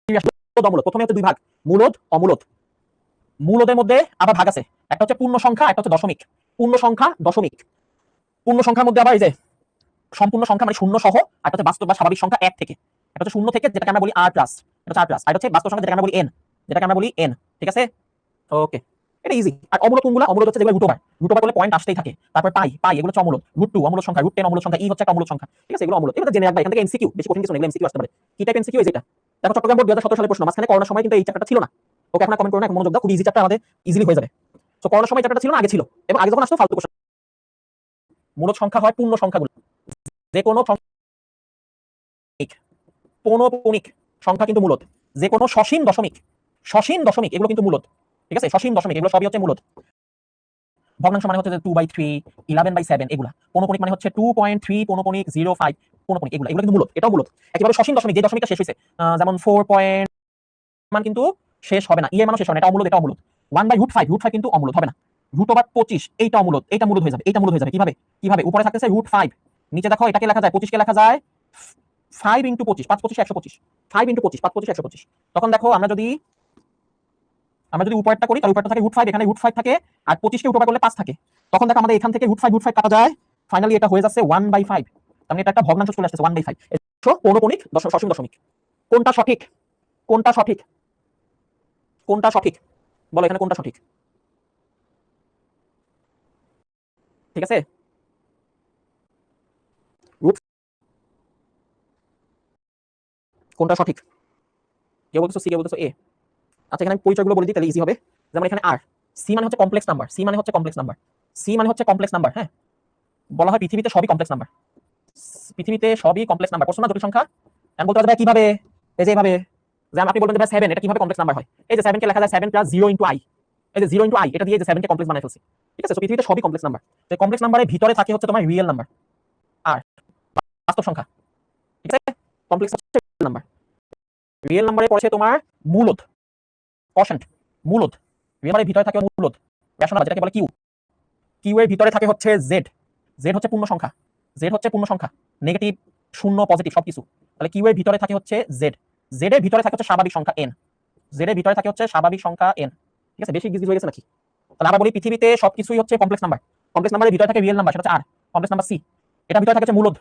অমূলদ। প্রথমে হচ্ছে দুই ভাগ, মূলদ অমূলদ। মূলদের মধ্যে আবার ভাগ আছে, একটা হচ্ছে পূর্ণ সংখ্যা, একটা হচ্ছে দশমিক। পূর্ণ সংখ্যা, দশমিক। পূর্ণ সংখ্যার মধ্যে আবার এই যে সম্পূর্ণ সংখ্যা মানে শূন্য সহ, আর হচ্ছে বাস্তব বা স্বাভাবিক সংখ্যা 1 থেকে, এটা হচ্ছে শূন্য থেকে, যেটাকে আমরা বলি r+, এটা হচ্ছে r+, আর হচ্ছে বাস্তব সংখ্যা যেটাকে আমরা বলি n, যেটাকে আমরা বলি n। ঠিক আছে, ওকে, এটা ইজি। আর অমূলদ কোনগুলো? অমূলদ হচ্ছে যেগুলো রুট ওভার করলে পয়েন্ট আসতেই থাকে, তারপর পাই এগুলো হচ্ছে অমূলদ। √2 অমূলদ সংখ্যা, √10 অমূলদ সংখ্যা, হচ্ছে একটা অমূলদ সংখ্যা। ঠিক আছে, এগুলো অমূলদ। এটা জেনে রাখবা, এখান থেকে এমসিকিউ, বেশি কঠিন কিছু না, এগুলো এমসিকিউ আসতে পারে। কি টাইপ এমসিকিউ? এই যেটা দেখো, চট্টগ্রাম বোর্ড 2017 সালে প্রশ্ন, মাঝখানে করোনার সময় কিন্তু এই চ্যাপ্টারটা ছিল না। ওকে, এখন কমেন্ট করো না, এখন মনোযোগ দাও, খুব ইজি চ্যাপ্টার, আমাদের ইজিলি হয়ে যাবে। তো করোনার সময় চ্যাপ্টারটা ছিল না, আগে ছিল, এবং আগে যখন আসতো ফালতু কোশ্চেন। মূলদ সংখ্যা হয় পূর্ণ সংখ্যাগুলো, যে কোনো পৌনঃপুনিক সংখ্যা কিন্তু মূলদ, যে কোনো সসীম দশমিক, এগুলো কিন্তু মূলদ। ঠিক আছে, সসীম দশমিক এগুলো সবই হচ্ছে মূলদ। ভগ্নাংশ মানে হচ্ছে 2/3, 11/7, এগুলা। পৌনঃপুনিক মানে হচ্ছে 2.3, পৌনঃপুনিক 0.5, পৌনঃপুনিক, এগুলো কিন্তু মূলদ। এটাও মূলদ। একেবারে সসীম দশমিক, যে দশমিকটা শেষ হয়েছে, যেমন 4 পয়েন্ট মান কিন্তু শেষ হবে না, এর মানও শেষ হবে না, এটা অমূলদ, এটা অমূলদ। 1/√5 কিন্তু অমূলদ হবে না। √25 এইটা অমূলদ, এইটা মূলদ হয়ে যাবে, এইটা মূলদ হয়ে যাবে। কিভাবে? উপরে থাকতেছে √5, নিচে দেখো এটাকে লেখা যায় 25 কে লেখা যায় 5 × 25, 5 25 125, 5 × 25, 5 25 125। তখন দেখো আমরা যদি উপরেরটা করি, তাহলে উপরেরটা থাকে √5, এখানে √5 থাকে, আর 25 কে উপরে করলে 5 থাকে। তখন দেখো আমাদের এখান থেকে √5 কাটা যায়, ফাইনালি এটা হয়ে যাচ্ছে 1/5। তার মানে এটা একটা ভগ্নাংশ চলে আসছে 1/5। পৌনঃপুনিক সসীম দশমিক। কোনটা সঠিক? কোনটা সঠিক? কোনটা সঠিক বলো, এখানে কোনটা সঠিক? ঠিক আছে, কোনটা সঠিক? কেউ বলতেছো সি, কেউ বলতেছো এ। আচ্ছা, এখানে আমি পরিচয়গুলো বলে দিই, তাহলে ইজি হবে। যেমন এখানে আর, সি মানে হচ্ছে কমপ্লেক্স নাম্বার, সি মানে হচ্ছে কমপ্লেক্স নাম্বার, সি মানে হচ্ছে কমপ্লেক্স নাম্বার। হ্যাঁ, বলা হয় পৃথিবীতে সবই কমপ্লেক্স নাম্বার, পৃথিবীতে সবই কমপ্লেক্স নাম্বার। প্রশ্ন না জটিল সংখ্যা। আমি বলতে পারবো কিভাবে? এই যে এইভাবে, যেমন আপনি বলবেন যে ভাই 7 এটা কিভাবে কমপ্লেক্স নাম্বার হয়? এই যে 7 কে লেখা যায় 7 + 0 × i, এই যে 0 × i, এটা দিয়ে যে 7 কে কমপ্লেক্স বানাই ফেলছি। ঠিক আছে, তো পৃথিবীতে সবই কমপ্লেক্স নাম্বার। তো কমপ্লেক্স নাম্বারের ভিতরে থাকে হচ্ছে তোমার রিয়েল নাম্বার আর বাস্তব সংখ্যা। ঠিক আছে, কমপ্লেক্স হচ্ছে রিয়েল নাম্বার। রিয়েল নাম্বারে পড়ছে তোমার মূলদ, কোশেন্ট, মূলদ। রিয়েল নাম্বারের ভিতরে থাকে মূলদ, রেশনাল, যেটাকে বলে কিউ। কিউ এর ভিতরে থাকে হচ্ছে জেড, জেড হচ্ছে পূর্ণ সংখ্যা, জেড হচ্ছে পূর্ণ সংখ্যা, নেগেটিভ, শূন্য, পজিটিভ সবকিছু। তাহলে কিউ এর ভিতরে থাকে হচ্ছে জেড, জেড এর ভিতরে থাকে হচ্ছে স্বাভাবিক সংখ্যা এন, জেড এর ভিতরে থাকে হচ্ছে স্বাভাবিক সংখ্যা এন। ঠিক আছে, বেশি গিজি হয়ে গেছে নাকি? তাহলে আবার বলি, পৃথিবীতে সবকিছুই হচ্ছে কমপ্লেক্স নাম্বার। কমপ্লেক্স নাম্বারের ভিতরে থাকে রিয়েল নাম্বার, সেটা হচ্ছে আর। কমপ্লেক্স নাম্বার সি, এটার ভিতরে থাকে হচ্ছে মূলদ,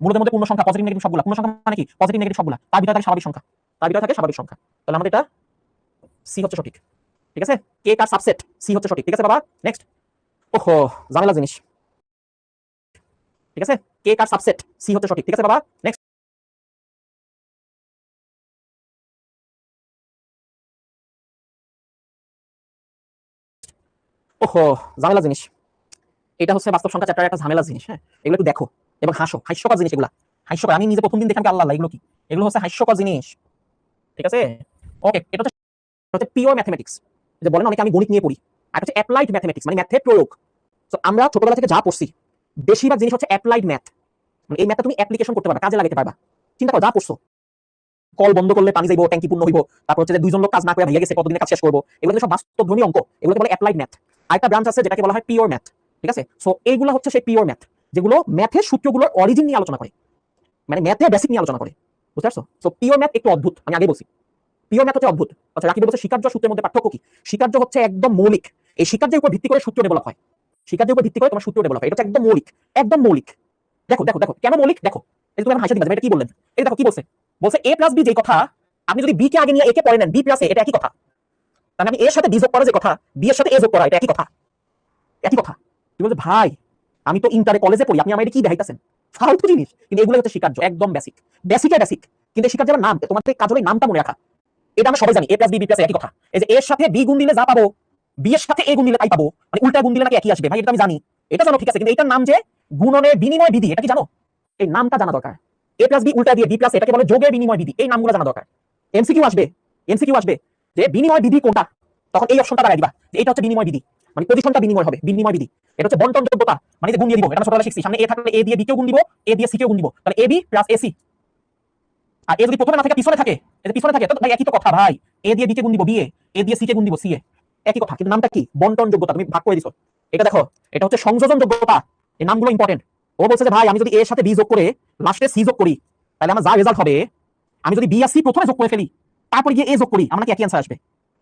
মূলদের মধ্যে পূর্ণ সংখ্যা, পজিটিভ নেগেটিভ সবগুলা। পূর্ণ সংখ্যা মানে কি? পজিটিভ নেগেটিভ সবগুলা। তার ভিতরে থাকে স্বাভাবিক সংখ্যা, তার ভিতরে থাকে স্বাভাবিক সংখ্যা। তাহলে আমাদের এটা সি হচ্ছে সঠিক। ঠিক আছে, কে কার সাবসেট, সি হচ্ছে সঠিক। ঠিক আছে বাবা, নেক্সট। ওহো, ঝামেলা জিনিস। ঠিক আছে, কে কার সাবসেট, সি হচ্ছে সঠিক। ঠিক আছে বাবা, নেক্সট। ওহো, ঝামেলা জিনিস। এটা হচ্ছে বাস্তব সংখ্যা চ্যাপ্টারের একটা ঝামেলা জিনিস। হ্যাঁ, এগুলো একটু দেখো এবং হাসো, হাস্যকর জিনিস এগুলা, হাস্যকর। আমি নিজে প্রথম দিন দেখলাম আল্লাহ, এগুলো কি? এগুলো হচ্ছে হাস্যকর জিনিস। ঠিক আছে, ওকে। এটা হচ্ছে পিওর ম্যাথমেটিক্স, যে বলেন অনেকে আমি গণিত নিয়ে পড়ি, আর হচ্ছে অ্যাপ্লাইড ম্যাথমেটিক্স, মানে ম্যাথের প্রয়োগ। তো আমরা ছোটবেলা থেকে যা পড়ছি, বেশিরভাগ জিনিস হচ্ছে অ্যাপ্লাইড ম্যাথ। মানে এই ম্যাথটা তুমি অ্যাপ্লিকেশন করতে পারবা, কাজে লাগাতে পারবা। চিন্তা করো, যা পড়ছো, কল বন্ধ করলে পানি যাইবো, ট্যাঙ্কি পূর্ণ হইব, তারপর হচ্ছে যে দুইজন লোক কাজ না করে ভাইয়া গেছে, কতদিনে কাজ শেষ করবো, এগুলো সব বাস্তবধর্মী অঙ্ক, এগুলোকে বলে অ্যাপ্লাইড ম্যাথ। আরেকটা ব্রাঞ্চ আছে যেটাকে বলা হয় পিওর ম্যাথ। ঠিক আছে, সো এইগুলো হচ্ছে সেই পিওর ম্যাথ, যেগুলো ম্যাথের সূত্রগুলোর অরিজিন নিয়ে আলোচনা করে, মানে ম্যাথের বেসিক নিয়ে আলোচনা করে। বুঝতে পারছো? সো পিওর ম্যাথ একটু অদ্ভুত, আমি আগে বলছি, পিওর ম্যাথ হচ্ছে অদ্ভুত। আচ্ছা, রাকিব বলছে স্বীকার্য সূত্রের মধ্যে পার্থক্য কি? স্বীকার্য হচ্ছে একদম মৌলিক, এই স্বীকার্যের উপর ভিত্তি করে সূত্র ডেভেলপ হয়, স্বীকার্যের উপর ভিত্তি করে তোমার সূত্র ডেভেলপ হয়, এটা হচ্ছে একদম মৌলিক, একদম মৌলিক। দেখো দেখো দেখো কেন মৌলিক, দেখো। এই তুমি এখন হাসি দিবা, এটা কি বললেন? এই দেখো কি বলছে, বলছে a + b যে কথা, আপনি যদি b কে আগে নিয়ে a কে পরে নেন, b + a, এটা একই কথা। তাহলে আমি এর সাথে b যোগ করা যে কথা, b এর সাথে a যোগ করা, এটা একই কথা, একই কথা। তুমি বলছো ভাই আমি তো ইন্টারে কলেজে পড়ি, আপনি আমার এটা কি দেখাইতেছেন? ফালতু জিনিস। কিন্তু এগুলো হচ্ছে স্বীকার্য, একদম বেসিক, বেসিকে বেসিক। কিন্তু স্বীকার্যের নাম, তোমাদের কাজ হলো নামটা মনে রাখা। এটা আমরা সবাই জানি, a + b, b + a একই কথা। এই যে এর সাথে b গুণ দিলে যা পাবো, b এর সাথে a গুণ দিলে তাই পাবো, মানে উল্টা গুণ দিলে নাকি একই আসবে, ভাই এটা আমি জানি, এটা জানো, ঠিক আছে। কিন্তু এটার নাম যে গুণনের বিনিময় বিধি, এটা কি জানো? এই নামটা জানা দরকার। a + b উল্টা দিয়ে b + a, এটাকে বলে যোগের বিনিময় বিধি, এই নামগুলো জানা দরকার। এমসিকিউ আসবে, এমসিকিউ আসবে যে বিনিময় বিধি কোনটা, তখন এই অপশনটা লাগাই দিবা যে এটা হচ্ছে বিনিময় বিধি, মানে পজিশনটা বিনিময় হবে, বিনিময় বিধি। এটা হচ্ছে বন্টন যোগ্যতা, মানে যে গুণ দিয়ে দিব, এটা ছোটবেলা শিখছি। সামনে a থাকলে a দিয়ে b কেও গুণ দিব, a দিয়ে c কেও গুণ দিব, তাহলে ab + ac। আর এ যদি প্রথমে না থাকে, পিছনে থাকে, এই পিছনে থাকে, তো ভাই একই তো কথা ভাই, এ দিয়ে বি কে গুণ দিব, বি এ দিয়ে সি কে গুণ দিব, সি এ, একই কথা। কিন্তু নামটা কি? বন্টন যোগ্যতা, তুমি ভাগ করে দিছো। এটা দেখো, এটা হচ্ছে সংযোজন যোগ্যতা, এই নামগুলো ইম্পর্টেন্ট। ও বলছে যে ভাই আমি যদি এর সাথে বি যোগ করে লাস্টে সি যোগ করি, তাহলে আমার যা রেজাল্ট হবে, আমি যদি বি আর সি প্রথমে যোগ করে ফেলি, তারপরে গিয়ে এ যোগ করি, আমরা কি একই অ্যান্সার আসবে?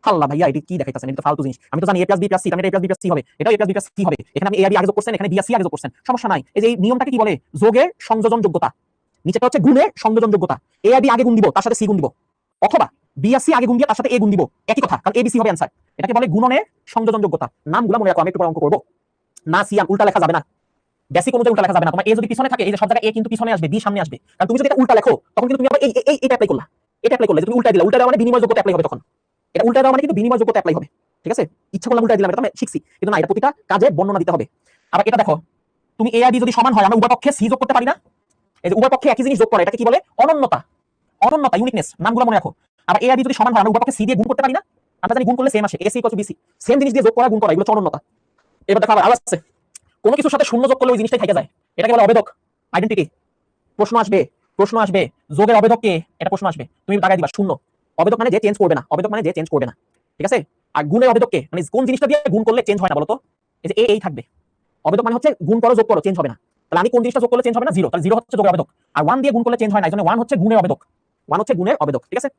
আল্লাহ ভাইয়া এটা কি দেখাইতেছেন? এটা তো ফালতু জিনিস। আমি তো জানি a + b + c তার মানে a + b + c হবে, এটাও a + b + c হবে। এখানে আমি a আর b আগে যোগ করছেন, এখানে b আর c আগে যোগ করছেন, সমস্যা নাই। এই যে এই নিয়মটাকে কি বলে? যোগের সংযোজন যোগ্যতা। নিচেটা হচ্ছে গুণের সংযোজন যোগ্যতা। a আর b আগে গুণ দিব, তার সাথে c গুণ দিব, অথবা b আর c আগে গুণ দিয়ে তার সাথে a গুণ দিব, একই কথা, কারণ a b c হবে অ্যান্সার। এটাকে বলে গুণনের সংযোজন যোগ্যতা। নামগুলো মনে রাখো, আমি একটু পরে অঙ্ক করব। না সি উল্টা লেখা যাবে না, বেসিক অনুযায়ী উল্টা লেখা যাবে না। তোমার a যদি পিছনে থাকে, এই যে সব জায়গায় a কিন্তু পিছনে আসবে, b সামনে আসবে। কারণ তুমি যদি এটা উল্টা লেখো, তখন কিন্তু তুমি আবার এটা অ্যাপ্লাই করলা, এটা অ্যাপ্লাই করলে তুমি উল্টা দিলা, উল্টা দেওয়া মানে বিনিময় যোগ্যতা অ্যাপ্লাই হবে তখন। এটা উল্টা দেওয়া মানে কিন্তু বিনিময় যোগ্যতা অ্যাপ্লাই হবে, ঠিক আছে? ইচ্ছা করলাম উল্টা দিলাম, এটা আমি শিখছি, কিন্তু না, এটা প্রতিটা কাজে বর্ণনা দিতে হবে। আবার এটা দেখো, তুমি a আর b যদি সমান হয়, আমরা উভয় পক্ষে c যোগ করতে পারি না? এই যে উভয় পক্ষে একই জিনিস যোগ করে, এটাকে কি বলে? অনন্যতা। অনন্যতা, ইউনিকনেস, নামগুলো মনে রাখো। আবার a আর b যদি সমান হয়, আমরা উভয় পক্ষে c দিয়ে গুণ করতে পারি না? আমরা জানি গুণ করলে সেম আসে, ac = bc, সেম জিনিস দিয়ে যোগ করা গুণ করা, এগুলো হচ্ছে অনন্যতা। এবার দেখো আবার আছে, কোনো কিছুর সাথে শূন্য যোগ করলে ওই জিনিসটাই থেকে যায়, এটাকে বলে অবেদক, আইডেন্টিটি। প্রশ্ন আসবে, প্রশ্ন আসবে, যোগের অবেদক কে? এটা প্রশ্ন আসবে, তুমি দাগাই দিবা শূন্য। অবেদক মানে যে চেঞ্জ করবে না, অবেদক মানে যে চেঞ্জ করবে না, ঠিক আছে? আর গুণের অবেদক কে? মানে কোন জিনিসটা দিয়ে গুণ করলে চেঞ্জ হয় না বলতো? এই যে এই থাকবে। অবেদক মানে হচ্ছে গুণ করো যোগ করো চেঞ্জ হবে না। তাহলে আমি কোন জিনিসটা যোগ করলে চেঞ্জ হবে না? 0, তাহলে 0 হচ্ছে যোগের অবেদক। আর 1 দিয়ে গুণ করলে চেঞ্জ হয় না, এজন্য 1 হচ্ছে গুণের অবেদক, 1 হচ্ছে গুণের অবেদক, ঠিক আছে?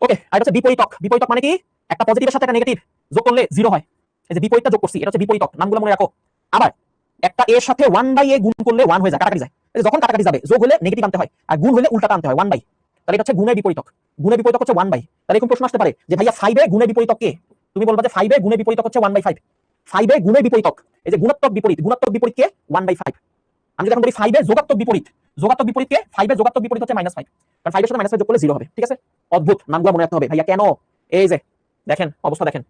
ওকে, আর এটা হচ্ছে বিপরীতক। বিপরীতক মানে কি? একটা পজিটিভের সাথে একটা নেগেটিভ যোগ করলে 0 হয়। এই যে বিপরীতটা যোগ করছি, এটা হচ্ছে বিপরীতক, নামগুলো মনে রাখো। আবার একটা এর সাথে 1/a গুণ করলে 1 হয়ে যায়, কাটাকাটি যায়। এই যে যখন কাটাকাটি যাবে, যোগ হলে নেগেটিভ আনতে হয়, আর গুণ হলে উল্টাটা আনতে হয়, 1/। তাহলে এটা হচ্ছে গুণের বিপরীতক। গুণের বিপরীতক হচ্ছে 1/। তাহলে এরকম প্রশ্ন আসতে পারে যে ভাইয়া 5 এ গুণের বিপরীতক কে? তুমি বলবা যে 5 এ গুণের বিপরীতক হচ্ছে 1/5। 5 এ গুণের বিপরীতক, এই যে গুণাত্মক বিপরীত, গুণাত্মক বিপরীত কে? 1/5। আমি যখন বলি 5 এ যোগাত্মক বিপরীত, যোগাত্মক বিপরীত কে? 5 এ যোগাত্মক বিপরীত হচ্ছে -5, কারণ 5 এর সাথে -5 যোগ করলে 0 হবে, ঠিক আছে? অদ্ভুত, নামগুলো মনে রাখতে হবে ভাইয়া। কেন? এই যে দেখেন অবস্থা দেখেন,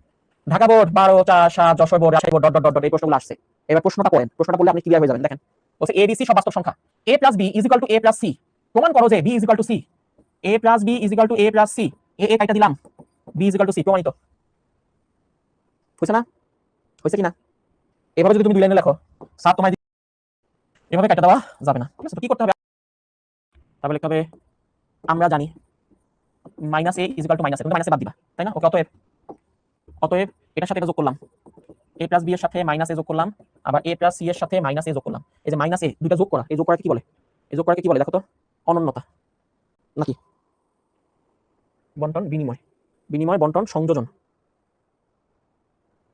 Dhaka board 12, 4, 7, Jessore board, Rajshahi board, dot dot dot, এই প্রশ্নগুলো আসছে। এবার প্রশ্নটা পড়েন, প্রশ্নটা পড়লে আপনি ক্লিয়ার হয়ে যাবেন। দেখেন বলছে a b c সব বাস্তব সংখ্যা, a + b = a + c, প্রমাণ করো যে b = c। a + b = a + c, a কাইটা দিলাম, b = c, প্রমাণিত হইছে না? হইছে কিনা? এভাবে যদি তুমি দুই লাইনে লেখো, স্যার তোমায় এভাবে কাটা দেওয়া যাবে না, ঠিক আছে? তো কি করতে হবে? তাহলে লিখতে হবে, আমরা জানি -a = -a, তুমি মাইনাসে বাদ দিবা, তাই না? ওকে, অতএব অতএব এটার সাথে এটা যোগ করলাম, a + b এর সাথে -a যোগ করলাম, আবার a + c এর সাথে -a যোগ করলাম। এই যে -a দুইটা যোগ করা, এই যোগ করাকে কি বলে? এই যোগ করাকে কি বলে দেখো তো? অনন্যতা নাকি বন্টন? বিনিময়, বিনিময়, বন্টন, সংযোজন,